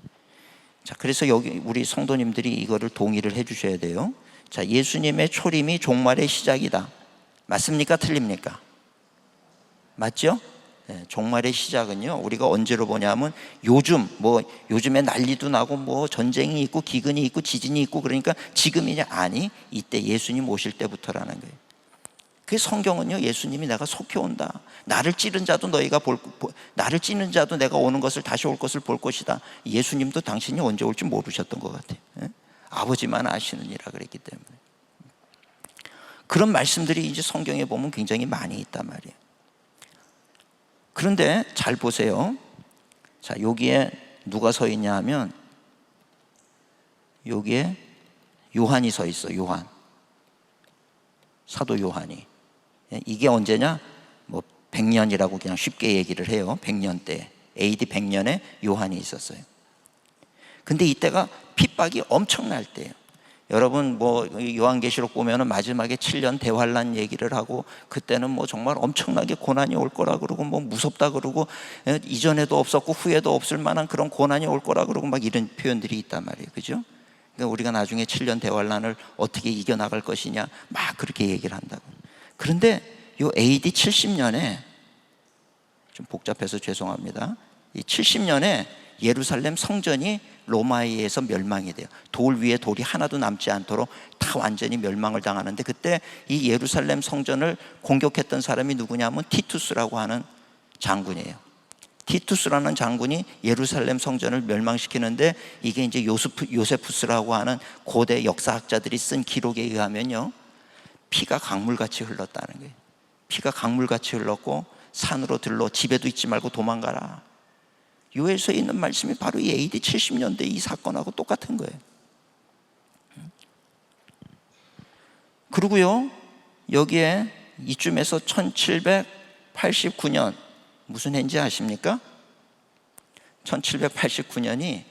자, 그래서 여기 우리 성도님들이 이거를 동의를 해 주셔야 돼요. 자, 예수님의 초림이 종말의 시작이다. 맞습니까? 틀립니까? 맞죠? 네, 종말의 시작은요, 우리가 언제로 보냐면 요즘에 난리도 나고 전쟁이 있고 기근이 있고 지진이 있고 그러니까 지금이냐? 아니, 이때 예수님 오실 때부터라는 거예요. 그 성경은요, 예수님이 내가 속히 온다. 나를 찌른 자도 나를 찌는 자도 내가 오는 것을 다시 올 것을 볼 것이다. 예수님도 당신이 언제 올지 모르셨던 것 같아요. 아버지만 아시느니라 그랬기 때문에. 그런 말씀들이 이제 성경에 보면 굉장히 많이 있단 말이에요. 그런데 잘 보세요. 자, 여기에 누가 서 있냐 하면 여기에 요한이 서 있어. 요한. 사도 요한이. 이게 언제냐? 100년이라고 그냥 쉽게 얘기를 해요. 100년 때. AD 100년에 요한이 있었어요. 근데 이때가 핍박이 엄청날 때예요. 여러분 요한계시록 보면은 마지막에 7년 대환란 얘기를 하고 그때는 정말 엄청나게 고난이 올 거라 그러고 무섭다 그러고 이전에도 없었고 후에도 없을 만한 그런 고난이 올 거라 그러고 막 이런 표현들이 있단 말이에요. 그죠? 그러니까 우리가 나중에 7년 대환란을 어떻게 이겨나갈 것이냐 막 그렇게 얘기를 한다고. 그런데 요 AD 70년에 좀 복잡해서 죄송합니다. 이 70년에 예루살렘 성전이 로마에 의해서 멸망이 돼요. 돌 위에 돌이 하나도 남지 않도록 다 완전히 멸망을 당하는데 그때 이 예루살렘 성전을 공격했던 사람이 누구냐면 티투스라고 하는 장군이에요. 티투스라는 장군이 예루살렘 성전을 멸망시키는데 이게 이제 요세푸스라고 하는 고대 역사학자들이 쓴 기록에 의하면요, 피가 강물같이 흘렀다는 거예요. 피가 강물같이 흘렀고 산으로 들러 집에도 있지 말고 도망가라. 요엘서에 있는 말씀이 바로 이 AD 70년대 이 사건하고 똑같은 거예요. 그리고요, 여기에 이쯤에서 1789년 무슨 해인지 아십니까? 1789년이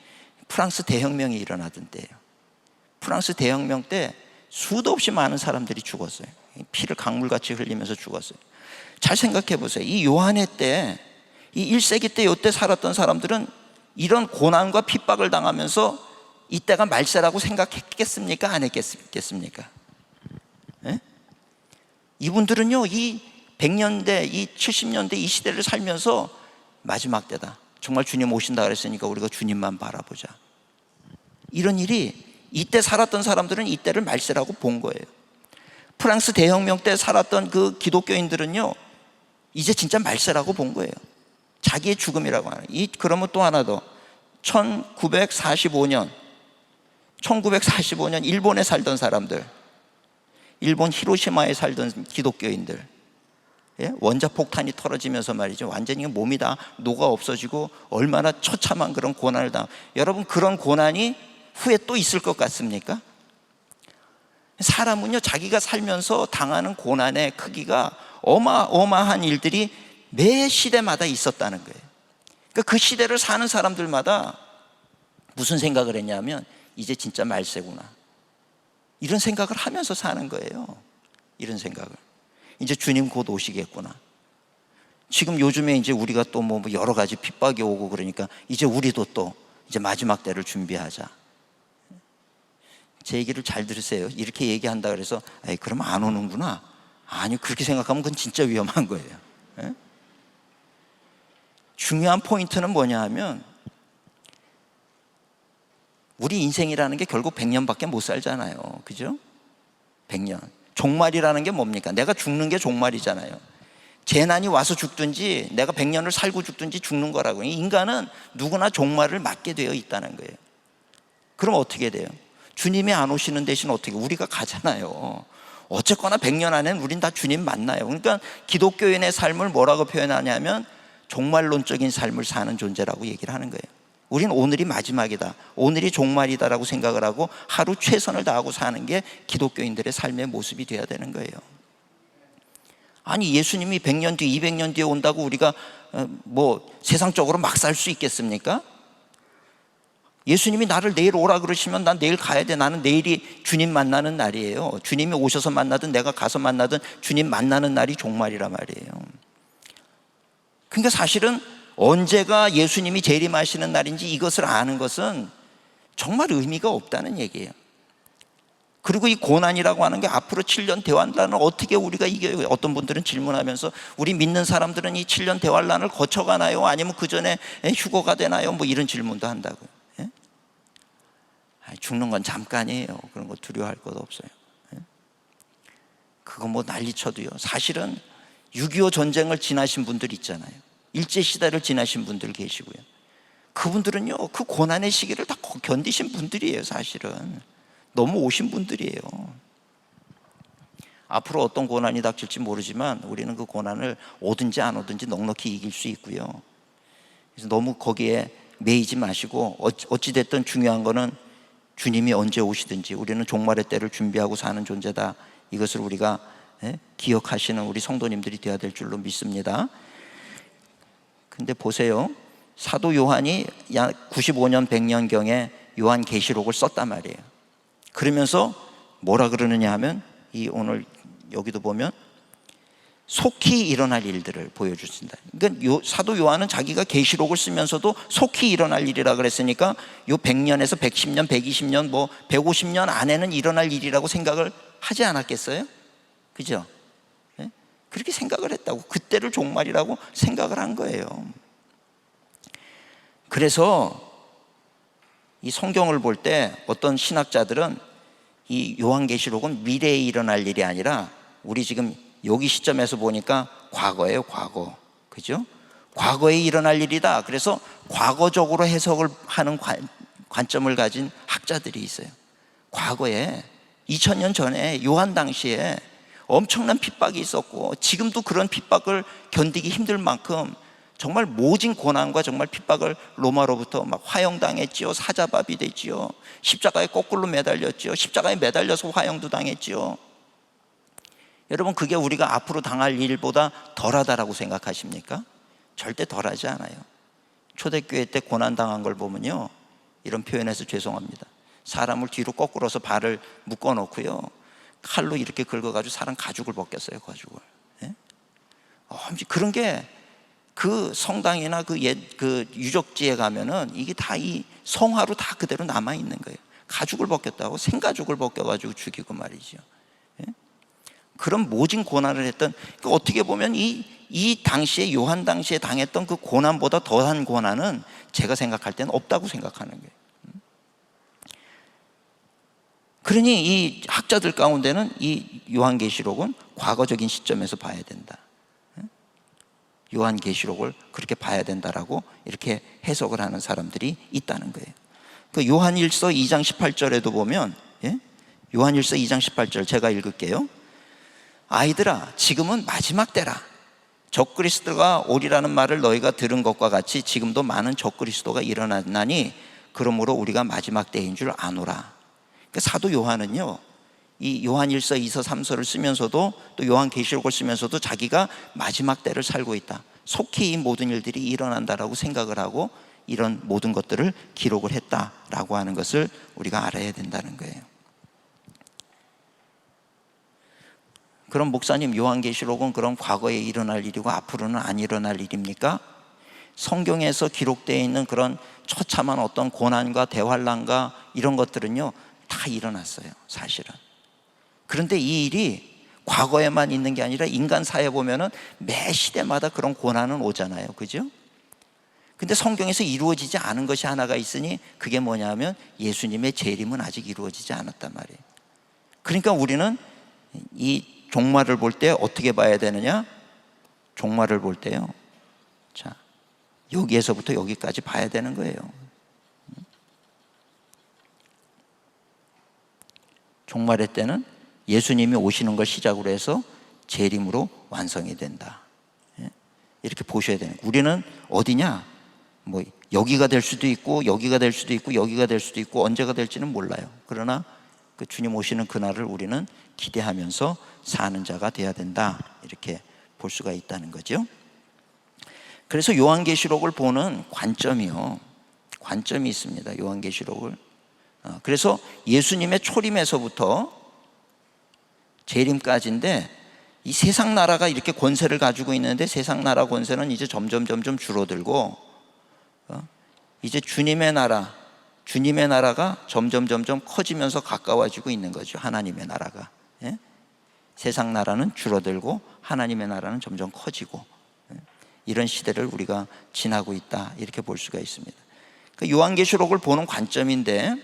프랑스 대혁명이 일어나던 때예요. 프랑스 대혁명 때 수도 없이 많은 사람들이 죽었어요. 피를 강물같이 흘리면서 죽었어요. 잘 생각해 보세요. 이 요한의 때, 이 1세기 때 이때 살았던 사람들은 이런 고난과 핍박을 당하면서 이때가 말세라고 생각했겠습니까? 안 했겠습니까? 네? 이분들은요, 이 100년대, 이 70년대 이 시대를 살면서 마지막 때다. 정말 주님 오신다 그랬으니까 우리가 주님만 바라보자. 이런 일이 이때 살았던 사람들은 이때를 말세라고 본 거예요. 프랑스 대혁명 때 살았던 그 기독교인들은요, 이제 진짜 말세라고 본 거예요. 자기의 죽음이라고 하는. 그러면 또 하나 더. 1945년 일본에 살던 사람들, 일본 히로시마에 살던 기독교인들, 원자폭탄이 터져지면서 말이죠, 완전히 몸이 다 녹아 없어지고 얼마나 처참한 그런 고난을 여러분, 그런 고난이 후에 또 있을 것 같습니까? 사람은요, 자기가 살면서 당하는 고난의 크기가 어마어마한 일들이 매 시대마다 있었다는 거예요. 그러니까 그 시대를 사는 사람들마다 무슨 생각을 했냐면, 이제 진짜 말세구나, 이런 생각을 하면서 사는 거예요. 이런 생각을. 이제 주님 곧 오시겠구나. 지금 요즘에 이제 우리가 또 뭐 여러 가지 핍박이 오고 그러니까 이제 우리도 또 이제 마지막 때를 준비하자. 제 얘기를 잘 들으세요. 이렇게 얘기한다 그래서 에이, 그럼 안 오는구나. 아니, 그렇게 생각하면 그건 진짜 위험한 거예요. 예? 중요한 포인트는 뭐냐 하면, 우리 인생이라는 게 결국 100년밖에 못 살잖아요. 그죠? 100년. 종말이라는 게 뭡니까? 내가 죽는 게 종말이잖아요. 재난이 와서 죽든지 내가 100년을 살고 죽든지 죽는 거라고. 인간은 누구나 종말을 맞게 되어 있다는 거예요. 그럼 어떻게 돼요? 주님이 안 오시는 대신 어떻게? 우리가 가잖아요. 어쨌거나 100년 안에는 우린 다 주님 만나요. 그러니까 기독교인의 삶을 뭐라고 표현하냐면 종말론적인 삶을 사는 존재라고 얘기를 하는 거예요. 우린 오늘이 마지막이다, 오늘이 종말이다라고 생각을 하고 하루 최선을 다하고 사는 게 기독교인들의 삶의 모습이 되어야 되는 거예요. 아니, 예수님이 100년 뒤, 200년 뒤에 온다고 우리가 뭐 세상적으로 막 살 수 있겠습니까? 예수님이 나를 내일 오라 그러시면 난 내일 가야 돼. 나는 내일이 주님 만나는 날이에요. 주님이 오셔서 만나든 내가 가서 만나든 주님 만나는 날이 종말이란 말이에요. 그러니까 사실은 언제가 예수님이 재림하시는 날인지 이것을 아는 것은 정말 의미가 없다는 얘기예요. 그리고 이 고난이라고 하는 게 앞으로 7년 대환란을 어떻게 우리가 이겨요? 어떤 분들은 질문하면서 우리 믿는 사람들은 이 7년 대환란을 거쳐가나요? 아니면 그 전에 휴거가 되나요? 뭐 이런 질문도 한다고요. 예? 죽는 건 잠깐이에요. 그런 거 두려워할 것 없어요. 예? 그거 뭐 난리쳐도요. 사실은 6.25 전쟁을 지나신 분들 있잖아요. 일제시대를 지나신 분들 계시고요. 그분들은요, 그 고난의 시기를 다 견디신 분들이에요. 사실은 너무 오신 분들이에요. 앞으로 어떤 고난이 닥칠지 모르지만 우리는 그 고난을 오든지 안 오든지 넉넉히 이길 수 있고요. 그래서 너무 거기에 매이지 마시고, 어찌됐든 중요한 거는 주님이 언제 오시든지 우리는 종말의 때를 준비하고 사는 존재다, 이것을 우리가 기억하시는 우리 성도님들이 되어야 될 줄로 믿습니다. 근데 보세요, 사도 요한이 약 95년 100년경에 요한계시록을 썼단 말이에요. 그러면서 뭐라 그러느냐 하면, 이 오늘 여기도 보면 속히 일어날 일들을 보여주신다. 그러니까 사도 요한은 자기가 계시록을 쓰면서도 속히 일어날 일이라 그랬으니까 요 100년에서 110년, 120년, 뭐 150년 안에는 일어날 일이라고 생각을 하지 않았겠어요? 그죠? 네? 그렇게 생각을 했다고, 그때를 종말이라고 생각을 한 거예요. 그래서 이 성경을 볼 때 어떤 신학자들은 이 요한계시록은 미래에 일어날 일이 아니라 우리 지금 여기 시점에서 보니까 과거예요, 과거. 그죠? 과거에 일어날 일이다. 그래서 과거적으로 해석을 하는 관점을 가진 학자들이 있어요. 과거에 2000년 전에 요한 당시에 엄청난 핍박이 있었고, 지금도 그런 핍박을 견디기 힘들 만큼 정말 모진 고난과 정말 핍박을 로마로부터 막 화형당했지요. 사자밥이 됐지요. 십자가에 거꾸로 매달렸지요. 십자가에 매달려서 화형도 당했지요. 여러분, 그게 우리가 앞으로 당할 일보다 덜하다라고 생각하십니까? 절대 덜하지 않아요. 초대교회 때 고난당한 걸 보면요, 이런 표현해서 죄송합니다, 사람을 뒤로 거꾸로서 발을 묶어놓고요, 칼로 이렇게 긁어가지고 사람 가죽을 벗겼어요. 가죽을. 예? 그런 게 그 성당이나 그 유적지에 가면은 이게 다 이 성화로 다 그대로 남아 있는 거예요. 가죽을 벗겼다고 생가죽을 벗겨가지고 죽이고 말이죠. 예? 그런 모진 고난을 했던, 그러니까 어떻게 보면 이 당시에 요한 당시에 당했던 그 고난보다 더한 고난은 제가 생각할 때는 없다고 생각하는 거예요. 그러니 이 학자들 가운데는 이 요한계시록은 과거적인 시점에서 봐야 된다, 요한계시록을 그렇게 봐야 된다라고 이렇게 해석을 하는 사람들이 있다는 거예요. 그 요한일서 2장 18절에도 보면, 요한일서 2장 18절 제가 읽을게요. 아이들아, 지금은 마지막 때라. 적그리스도가 오리라는 말을 너희가 들은 것과 같이 지금도 많은 적그리스도가 일어나니 그러므로 우리가 마지막 때인 줄 아노라. 그러니까 사도 요한은요, 이 요한일서, 2서, 3서를 쓰면서도 또 요한계시록을 쓰면서도 자기가 마지막 때를 살고 있다, 속히 이 모든 일들이 일어난다라고 생각을 하고 이런 모든 것들을 기록을 했다라고 하는 것을 우리가 알아야 된다는 거예요. 그럼 목사님, 요한계시록은 그럼 과거에 일어날 일이고 앞으로는 안 일어날 일입니까? 성경에서 기록되어 있는 그런 처참한 어떤 고난과 대환란과 이런 것들은요 다 일어났어요, 사실은. 그런데 이 일이 과거에만 있는 게 아니라 인간 사회에 보면은 매 시대마다 그런 고난은 오잖아요, 그죠? 근데 성경에서 이루어지지 않은 것이 하나가 있으니 그게 뭐냐면 예수님의 재림은 아직 이루어지지 않았단 말이에요. 그러니까 우리는 이 종말을 볼 때 어떻게 봐야 되느냐? 종말을 볼 때요, 자, 여기에서부터 여기까지 봐야 되는 거예요. 종말의 때는 예수님이 오시는 걸 시작으로 해서 재림으로 완성이 된다, 이렇게 보셔야 되는 거예요. 우리는 어디냐? 뭐 여기가 될 수도 있고 여기가 될 수도 있고 여기가 될 수도 있고 언제가 될지는 몰라요. 그러나 그 주님 오시는 그날을 우리는 기대하면서 사는 자가 되어야 된다, 이렇게 볼 수가 있다는 거죠. 그래서 요한계시록을 보는 관점이 있습니다. 요한계시록을. 그래서 예수님의 초림에서부터 재림까지인데 이 세상 나라가 이렇게 권세를 가지고 있는데 세상 나라 권세는 이제 점점 줄어들고 이제 주님의 나라가 점점 커지면서 가까워지고 있는 거죠. 하나님의 나라가. 세상 나라는 줄어들고 하나님의 나라는 점점 커지고 이런 시대를 우리가 지나고 있다, 이렇게 볼 수가 있습니다. 그 요한계시록을 보는 관점인데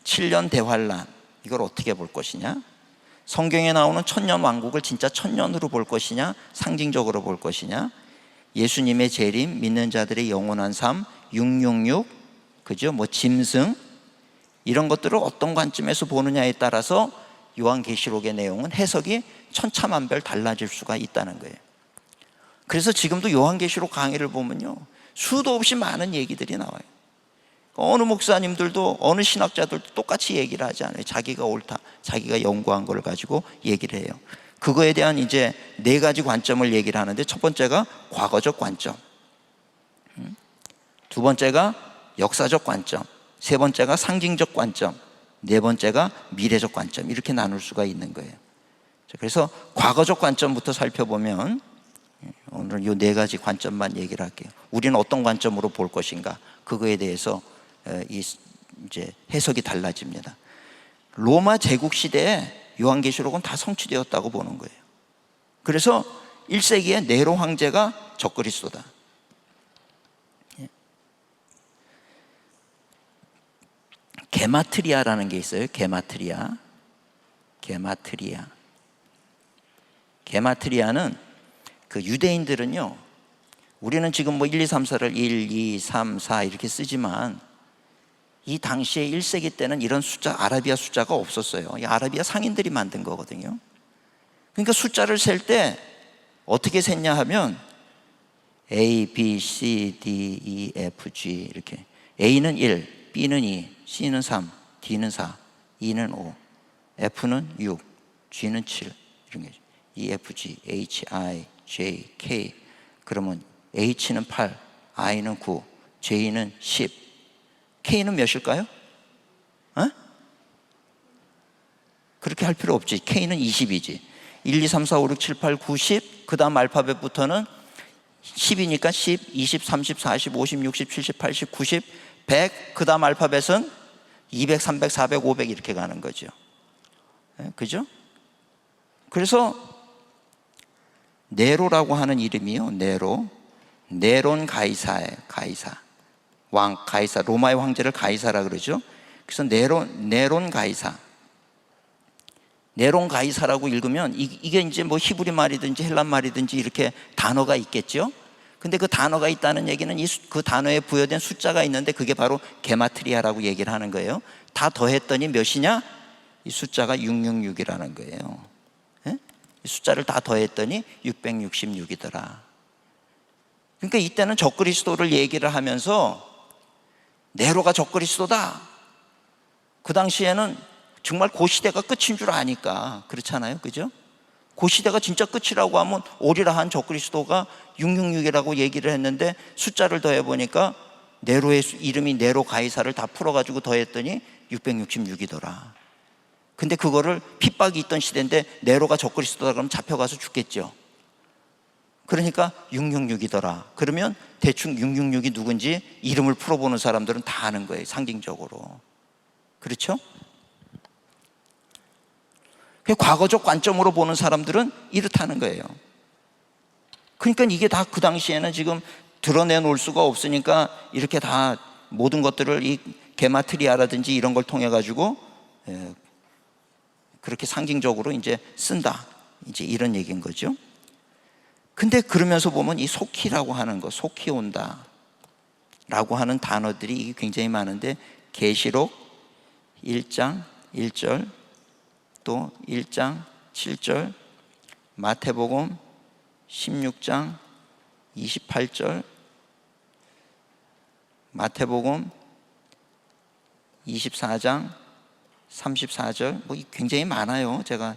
7년 대환란, 이걸 어떻게 볼 것이냐? 성경에 나오는 천년 왕국을 진짜 천년으로 볼 것이냐, 상징적으로 볼 것이냐, 예수님의 재림, 믿는 자들의 영원한 삶, 666, 그죠? 뭐 짐승, 이런 것들을 어떤 관점에서 보느냐에 따라서 요한계시록의 내용은 해석이 천차만별 달라질 수가 있다는 거예요. 그래서 지금도 요한계시록 강의를 보면요 수도 없이 많은 얘기들이 나와요. 어느 목사님들도 어느 신학자들도 똑같이 얘기를 하지 않아요. 자기가 옳다, 자기가 연구한 걸 가지고 얘기를 해요. 그거에 대한 이제 4가지 관점을 얘기를 하는데, 첫 번째가 과거적 관점, 두 번째가 역사적 관점, 세 번째가 상징적 관점, 네 번째가 미래적 관점, 이렇게 나눌 수가 있는 거예요. 그래서 과거적 관점부터 살펴보면 오늘 이 4가지 관점만 얘기를 할게요. 우리는 어떤 관점으로 볼 것인가, 그거에 대해서 이제 해석이 달라집니다. 로마 제국 시대에 요한계시록은 다 성취되었다고 보는 거예요. 그래서 1세기에 네로 황제가 적그리스도다. 게마트리아라는 게 있어요. 게마트리아는 그 유대인들은요, 우리는 지금 뭐 1, 2, 3, 4를 1, 2, 3, 4 이렇게 쓰지만 이 당시에 1세기 때는 이런 숫자, 아라비아 숫자가 없었어요. 이 아라비아 상인들이 만든 거거든요. 그러니까 숫자를 셀 때 어떻게 셌냐 하면 A, B, C, D, E, F, G 이렇게. A는 1, B는 2, C는 3, D는 4, E는 5, F는 6, G는 7 이런 게 E, F, G, H, I, J, K. 그러면 H는 8, I는 9, J는 10, K는 몇일까요? 그렇게 할 필요 없지. K는 20이지. 1, 2, 3, 4, 5, 6, 7, 8, 9, 10. 그 다음 알파벳부터는 10이니까 10, 20, 30, 40, 50, 60, 70, 80, 90, 100. 그 다음 알파벳은 200, 300, 400, 500 이렇게 가는 거죠. 그죠? 그래서 네로라고 하는 이름이요, 네론 가이사예요. 가이사. 왕 가이사, 로마의 황제를 가이사라 그러죠. 그래서 네론 가이사라고 읽으면 이게 이제 뭐 히브리 말이든지 헬란 말이든지 이렇게 단어가 있겠죠. 근데 그 단어가 있다는 얘기는 그 단어에 부여된 숫자가 있는데 그게 바로 게마트리아라고 얘기를 하는 거예요. 다 더했더니 몇이냐? 이 숫자가 666이라는 거예요. 이 숫자를 다 더했더니 666이더라. 그러니까 이때는 적그리스도를 얘기를 하면서 네로가 적그리스도다. 그 당시에는 정말 그 시대가 끝인 줄 아니까 그렇잖아요, 그죠? 그 시대가 진짜 끝이라고 하면 오리라 한 적그리스도가 666이라고 얘기를 했는데 숫자를 더해보니까 네로의 이름이 네로 가이사를 다 풀어가지고 더했더니 666이더라. 근데 그거를 핍박이 있던 시대인데 네로가 적그리스도다 그러면 잡혀가서 죽겠죠. 그러니까 666이더라. 그러면 대충 666이 누군지 이름을 풀어보는 사람들은 다 아는 거예요, 상징적으로. 그렇죠? 과거적 관점으로 보는 사람들은 이렇다는 거예요. 그러니까 이게 다 그 당시에는 지금 드러내놓을 수가 없으니까 이렇게 다 모든 것들을 이 게마트리아라든지 이런 걸 통해 가지고 그렇게 상징적으로 이제 쓴다, 이제 이런 얘기인 거죠. 근데 그러면서 보면 이 속히라고 하는 거, 속히 온다 라고 하는 단어들이 이게 굉장히 많은데, 계시록 1장 1절, 또 1장 7절, 마태복음 16장 28절, 마태복음 24장 34절, 뭐 굉장히 많아요. 제가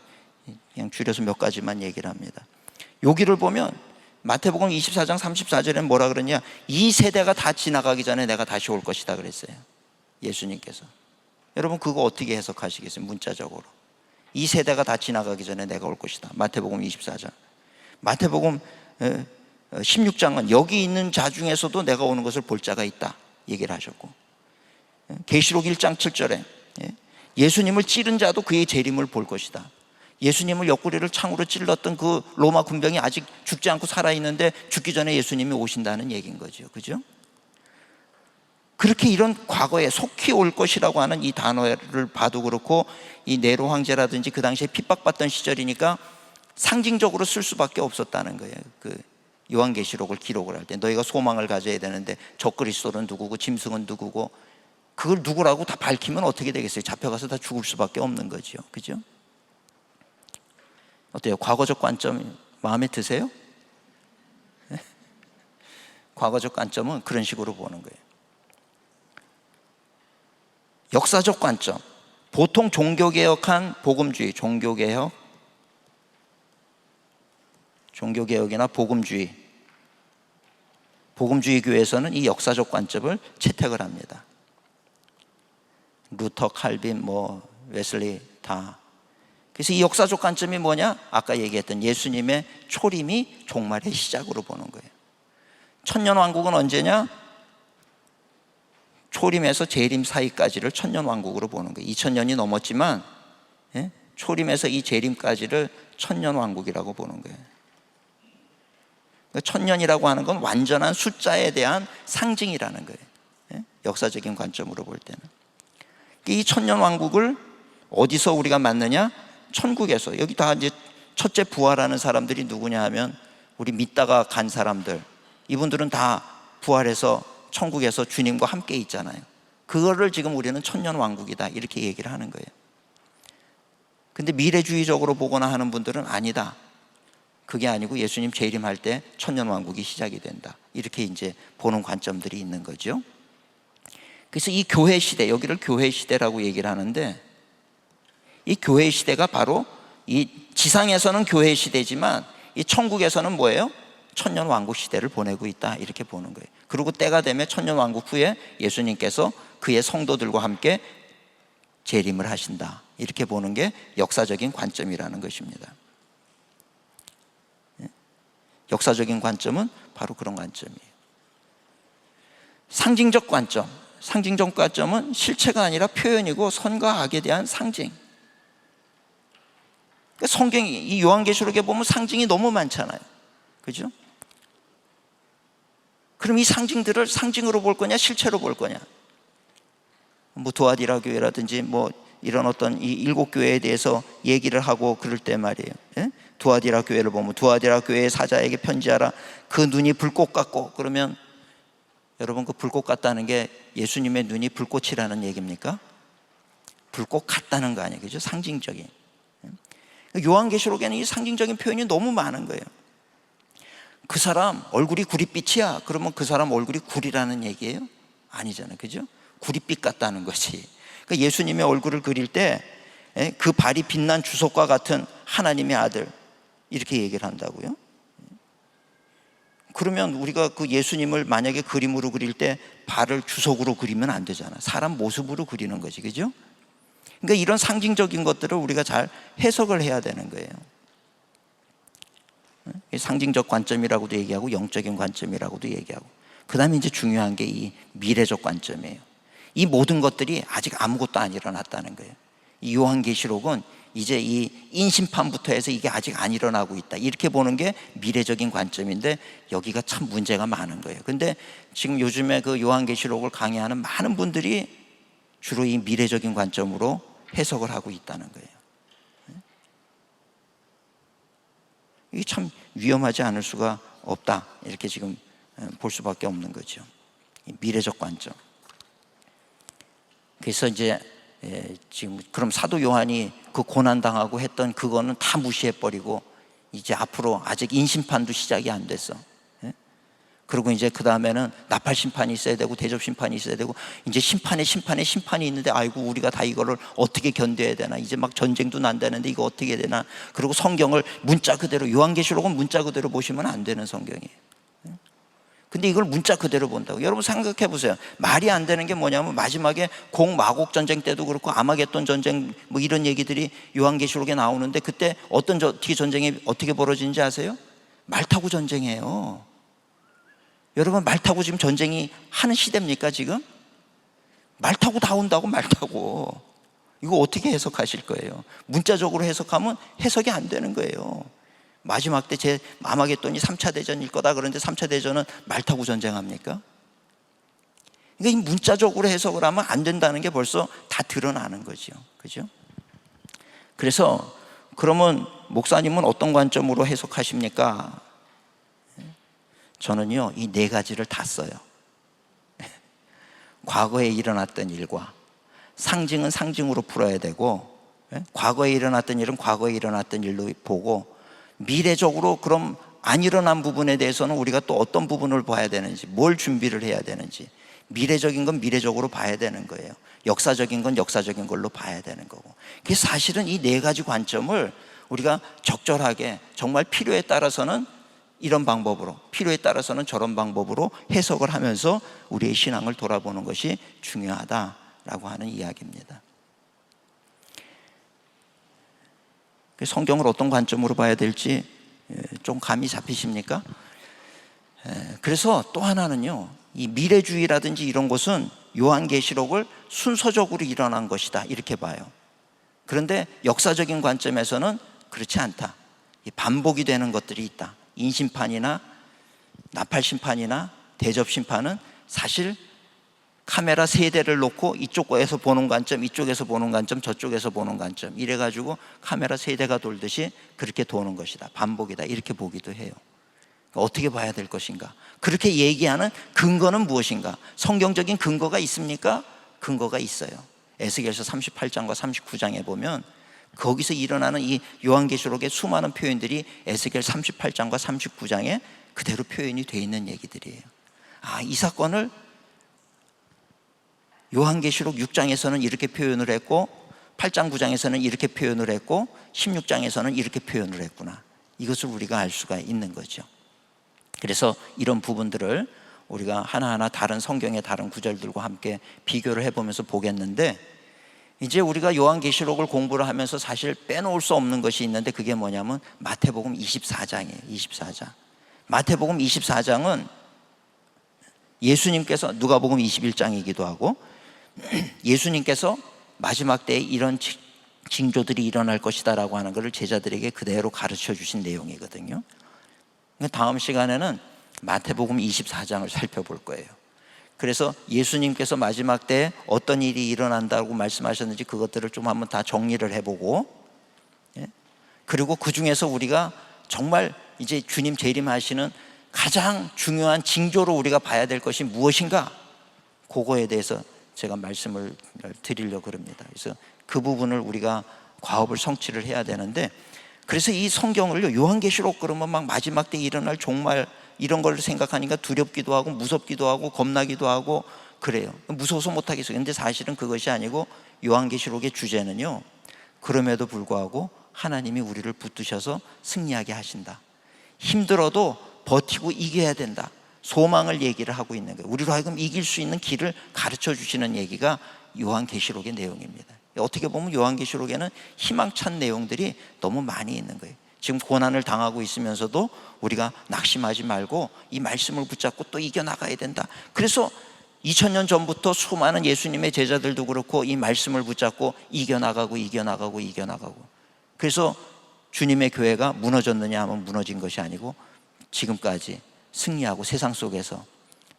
그냥 줄여서 몇 가지만 얘기를 합니다. 여기를 보면 마태복음 24장 34절에는 뭐라 그러냐, 이 세대가 다 지나가기 전에 내가 다시 올 것이다 그랬어요, 예수님께서. 여러분 그거 어떻게 해석하시겠어요? 문자적으로 이 세대가 다 지나가기 전에 내가 올 것이다, 마태복음 24장. 마태복음 16장은 여기 있는 자 중에서도 내가 오는 것을 볼 자가 있다 얘기를 하셨고, 계시록 1장 7절에 예수님을 찌른 자도 그의 재림을 볼 것이다. 예수님을 옆구리를 창으로 찔렀던 그 로마 군병이 아직 죽지 않고 살아있는데 죽기 전에 예수님이 오신다는 얘기인 거죠, 그죠? 그렇게 이런 과거에 속히 올 것이라고 하는 이 단어를 봐도 그렇고, 이 네로 황제라든지 그 당시에 핍박받던 시절이니까 상징적으로 쓸 수밖에 없었다는 거예요. 그 요한계시록을 기록을 할 때 너희가 소망을 가져야 되는데 적그리스도는 누구고 짐승은 누구고, 그걸 누구라고 다 밝히면 어떻게 되겠어요? 잡혀가서 다 죽을 수밖에 없는 거죠, 그죠? 어때요? 과거적 관점 마음에 드세요? 과거적 관점은 그런 식으로 보는 거예요. 역사적 관점, 보통 종교개혁한 복음주의, 종교개혁이나 복음주의 교회에서는 이 역사적 관점을 채택을 합니다. 루터, 칼빈, 웨슬리 다. 그래서 이 역사적 관점이 뭐냐? 아까 얘기했던 예수님의 초림이 종말의 시작으로 보는 거예요. 천년왕국은 언제냐? 초림에서 재림 사이까지를 천년왕국으로 보는 거예요. 2000년이 넘었지만 초림에서 이 재림까지를 천년왕국이라고 보는 거예요. 천년이라고 하는 건 완전한 숫자에 대한 상징이라는 거예요, 역사적인 관점으로 볼 때는. 이 천년왕국을 어디서 우리가 맞느냐? 천국에서. 여기 다 이제 첫째 부활하는 사람들이 누구냐 하면 우리 믿다가 간 사람들, 이분들은 다 부활해서 천국에서 주님과 함께 있잖아요. 그거를 지금 우리는 천년왕국이다 이렇게 얘기를 하는 거예요. 근데 미래주의적으로 보거나 하는 분들은 아니다, 그게 아니고 예수님 재림할 때 천년왕국이 시작이 된다, 이렇게 이제 보는 관점들이 있는 거죠. 그래서 이 교회 시대, 여기를 교회 시대라고 얘기를 하는데, 이 교회 시대가 바로 이 지상에서는 교회 시대지만 이 천국에서는 뭐예요? 천년왕국 시대를 보내고 있다 이렇게 보는 거예요. 그리고 때가 되면 천년왕국 후에 예수님께서 그의 성도들과 함께 재림을 하신다 이렇게 보는 게 역사적인 관점이라는 것입니다. 역사적인 관점은 바로 그런 관점이에요. 상징적 관점, 상징적 관점은 실체가 아니라 표현이고 선과 악에 대한 상징. 성경이 이 요한계시록에 보면 상징이 너무 많잖아요, 그죠? 그럼 이 상징들을 상징으로 볼 거냐 실체로 볼 거냐? 두아디라 교회라든지 이런 어떤 이 7교회에 대해서 얘기를 하고 그럴 때 말이에요, 두아디라 교회를 보면 두아디라 교회의 사자에게 편지하라, 그 눈이 불꽃 같고. 그러면 여러분 그 불꽃 같다는 게 예수님의 눈이 불꽃이라는 얘기입니까? 불꽃 같다는 거 아니에요, 그죠? 상징적인. 요한계시록에는 이 상징적인 표현이 너무 많은 거예요. 그 사람 얼굴이 구릿빛이야, 그러면 그 사람 얼굴이 굴이라는 얘기예요? 아니잖아요, 그죠? 구릿빛 같다는 것이. 그러니까 예수님의 얼굴을 그릴 때 그 발이 빛난 주석과 같은 하나님의 아들, 이렇게 얘기를 한다고요? 그러면 우리가 그 예수님을 만약에 그림으로 그릴 때 발을 주석으로 그리면 안 되잖아. 사람 모습으로 그리는 거지, 그죠? 그러니까 이런 상징적인 것들을 우리가 잘 해석을 해야 되는 거예요. 상징적 관점이라고도 얘기하고 영적인 관점이라고도 얘기하고, 그 다음에 이제 중요한 게 이 미래적 관점이에요. 이 모든 것들이 아직 아무것도 안 일어났다는 거예요. 이 요한계시록은 이제 이 인심판부터 해서 이게 아직 안 일어나고 있다, 이렇게 보는 게 미래적인 관점인데, 여기가 참 문제가 많은 거예요. 근데 지금 요즘에 그 요한계시록을 강의하는 많은 분들이 주로 이 미래적인 관점으로 해석을 하고 있다는 거예요. 이게 참 위험하지 않을 수가 없다, 이렇게 지금 볼 수밖에 없는 거죠. 미래적 관점. 그래서 이제 지금 그럼 사도 요한이 그 고난당하고 했던 그거는 다 무시해버리고, 이제 앞으로 아직 인심판도 시작이 안 됐어. 그리고 이제 그 다음에는 나팔 심판이 있어야 되고 대접 심판이 있어야 되고, 이제 심판에 심판이 있는데, 아이고 우리가 다 이거를 어떻게 견뎌야 되나, 이제 막 전쟁도 난다는데 이거 어떻게 해야 되나. 그리고 성경을 문자 그대로, 요한계시록은 문자 그대로 보시면 안 되는 성경이에요. 근데 이걸 문자 그대로 본다고. 여러분 생각해 보세요. 말이 안 되는 게 뭐냐면, 마지막에 공마곡 전쟁 때도 그렇고 아마겟돈 전쟁 뭐 이런 얘기들이 요한계시록에 나오는데, 그때 어떤 전쟁이 어떻게 벌어지는지 아세요? 말 타고 전쟁이에요. 여러분, 말 타고 지금 전쟁이 하는 시대입니까 지금? 말 타고 다 온다고, 말 타고. 이거 어떻게 해석하실 거예요? 문자적으로 해석하면 해석이 안 되는 거예요. 마지막 때 제 아마겟돈이 3차 대전일 거다 그런데 3차 대전은 말 타고 전쟁합니까? 그러니까 이 문자적으로 해석을 하면 안 된다는 게 벌써 다 드러나는 거죠. 그죠? 그래서 그러면 목사님은 어떤 관점으로 해석하십니까? 저는요, 이 네 가지를 다 써요. 과거에 일어났던 일과, 상징은 상징으로 풀어야 되고, 과거에 일어났던 일은 과거에 일어났던 일로 보고, 미래적으로 그럼 안 일어난 부분에 대해서는 우리가 또 어떤 부분을 봐야 되는지, 뭘 준비를 해야 되는지, 미래적인 건 미래적으로 봐야 되는 거예요. 역사적인 건 역사적인 걸로 봐야 되는 거고. 그래서 사실은 이 네 가지 관점을 우리가 적절하게, 정말 필요에 따라서는 이런 방법으로, 필요에 따라서는 저런 방법으로 해석을 하면서 우리의 신앙을 돌아보는 것이 중요하다라고 하는 이야기입니다. 성경을 어떤 관점으로 봐야 될지 좀 감이 잡히십니까? 그래서 또 하나는요, 이 미래주의라든지 이런 것은 요한계시록을 순서적으로 일어난 것이다, 이렇게 봐요. 그런데 역사적인 관점에서는 그렇지 않다. 반복이 되는 것들이 있다. 인심판이나 나팔심판이나 대접심판은 사실 카메라 세 대를 놓고 이쪽에서 보는 관점, 이쪽에서 보는 관점, 저쪽에서 보는 관점, 이래가지고 카메라 세 대가 돌듯이 그렇게 도는 것이다, 반복이다, 이렇게 보기도 해요. 어떻게 봐야 될 것인가? 그렇게 얘기하는 근거는 무엇인가? 성경적인 근거가 있습니까? 근거가 있어요. 에스겔서 38장과 39장에 보면 거기서 일어나는 이 요한계시록의 수많은 표현들이 에스겔 38장과 39장에 그대로 표현이 되어 있는 얘기들이에요. 이 사건을 요한계시록 6장에서는 이렇게 표현을 했고, 8장 9장에서는 이렇게 표현을 했고, 16장에서는 이렇게 표현을 했구나, 이것을 우리가 알 수가 있는 거죠. 그래서 이런 부분들을 우리가 하나하나 다른 성경의 다른 구절들과 함께 비교를 해보면서 보겠는데, 이제 우리가 요한계시록을 공부를 하면서 사실 빼놓을 수 없는 것이 있는데, 그게 뭐냐면 마태복음 24장이에요. 24장. 마태복음 24장은 예수님께서, 누가복음 21장이기도 하고, 예수님께서 마지막 때에 이런 징조들이 일어날 것이다 라고 하는 것을 제자들에게 그대로 가르쳐 주신 내용이거든요. 다음 시간에는 마태복음 24장을 살펴볼 거예요. 그래서 예수님께서 마지막 때에 어떤 일이 일어난다고 말씀하셨는지 그것들을 좀 한번 다 정리를 해보고, 그리고 그 중에서 우리가 정말 이제 주님 재림하시는 가장 중요한 징조로 우리가 봐야 될 것이 무엇인가, 그거에 대해서 제가 말씀을 드리려고 합니다. 그래서 그 부분을 우리가 과업을 성취를 해야 되는데, 그래서 이 성경을 요한계시록 그러면 막 마지막 때 일어날 종말 이런 걸 생각하니까 두렵기도 하고 무섭기도 하고 겁나기도 하고 그래요. 무서워서 못하겠어요. 근데 사실은 그것이 아니고 요한계시록의 주제는요, 그럼에도 불구하고 하나님이 우리를 붙드셔서 승리하게 하신다. 힘들어도 버티고 이겨야 된다. 소망을 얘기를 하고 있는 거예요. 우리로 하여금 이길 수 있는 길을 가르쳐 주시는 얘기가 요한계시록의 내용입니다. 어떻게 보면 요한계시록에는 희망찬 내용들이 너무 많이 있는 거예요. 지금 고난을 당하고 있으면서도 우리가 낙심하지 말고 이 말씀을 붙잡고 또 이겨나가야 된다. 그래서 2000년 전부터 수많은 예수님의 제자들도 그렇고 이 말씀을 붙잡고 이겨나가고. 그래서 주님의 교회가 무너졌느냐 하면 무너진 것이 아니고 지금까지 승리하고 세상 속에서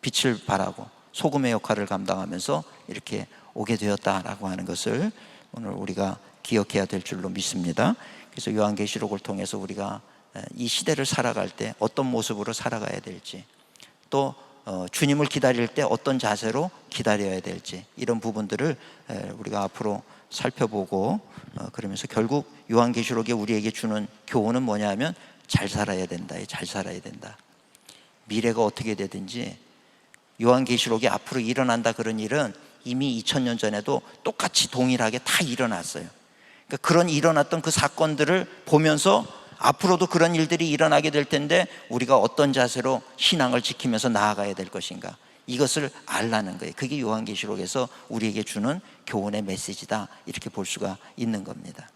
빛을 발하고 소금의 역할을 감당하면서 이렇게 오게 되었다라고 하는 것을 오늘 우리가 기억해야 될 줄로 믿습니다. 그래서 요한계시록을 통해서 우리가 이 시대를 살아갈 때 어떤 모습으로 살아가야 될지, 또 주님을 기다릴 때 어떤 자세로 기다려야 될지, 이런 부분들을 우리가 앞으로 살펴보고 그러면서 결국 요한계시록이 우리에게 주는 교훈은 뭐냐 하면 잘 살아야 된다. 잘 살아야 된다. 미래가 어떻게 되든지 요한계시록이 앞으로 일어난다 그런 일은 이미 2000년 전에도 똑같이 동일하게 다 일어났어요. 그러니까 그런 일어났던 그 사건들을 보면서 앞으로도 그런 일들이 일어나게 될 텐데 우리가 어떤 자세로 신앙을 지키면서 나아가야 될 것인가, 이것을 알라는 거예요. 그게 요한계시록에서 우리에게 주는 교훈의 메시지다, 이렇게 볼 수가 있는 겁니다.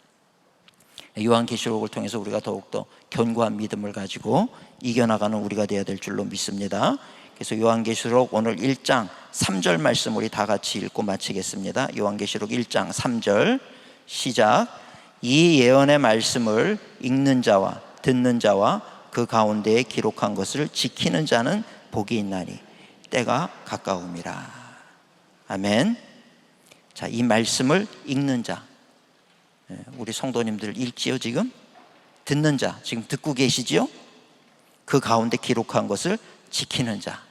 요한계시록을 통해서 우리가 더욱더 견고한 믿음을 가지고 이겨나가는 우리가 되어야 될 줄로 믿습니다. 그래서 요한계시록 오늘 1장 3절 말씀 우리 다 같이 읽고 마치겠습니다. 요한계시록 1장 3절 시작. 이 예언의 말씀을 읽는 자와 듣는 자와 그 가운데에 기록한 것을 지키는 자는 복이 있나니 때가 가까움이라. 아멘. 자, 이 말씀을 읽는 자, 우리 성도님들 읽지요? 지금 듣는 자, 지금 듣고 계시지요? 그 가운데 기록한 것을 지키는 자,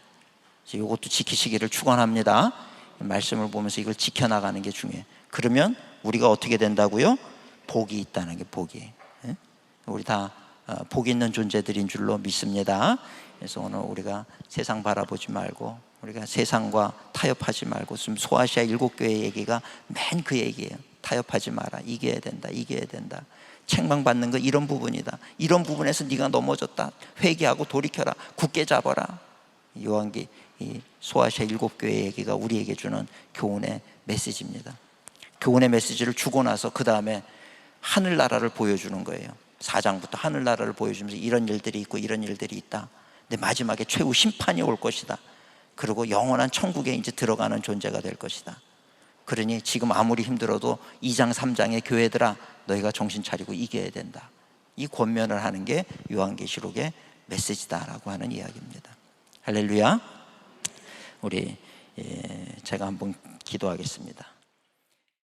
이것도 지키시기를 축원합니다. 말씀을 보면서 이걸 지켜나가는 게 중요해요. 그러면 우리가 어떻게 된다고요? 복이 있다는 게, 복이. 우리 다 복 있는 존재들인 줄로 믿습니다. 그래서 오늘 우리가 세상 바라보지 말고, 우리가 세상과 타협하지 말고, 지금 소아시아 7교회 얘기가 맨 그 얘기예요. 타협하지 마라. 이겨야 된다. 책망받는 거 이런 부분이다. 이런 부분에서 네가 넘어졌다. 회개하고 돌이켜라. 굳게 잡아라. 요한기 이 소아시아 7교회 얘기가 우리에게 주는 교훈의 메시지입니다. 교훈의 메시지를 주고 나서 그 다음에 하늘나라를 보여주는 거예요. 4장부터 하늘나라를 보여주면서 이런 일들이 있고 이런 일들이 있다. 근데 마지막에 최후 심판이 올 것이다. 그리고 영원한 천국에 이제 들어가는 존재가 될 것이다. 그러니 지금 아무리 힘들어도 2장 3장의 교회들아, 너희가 정신 차리고 이겨야 된다. 이 권면을 하는 게 요한계시록의 메시지다라고 하는 이야기입니다. 할렐루야. 우리 제가 한번 기도하겠습니다.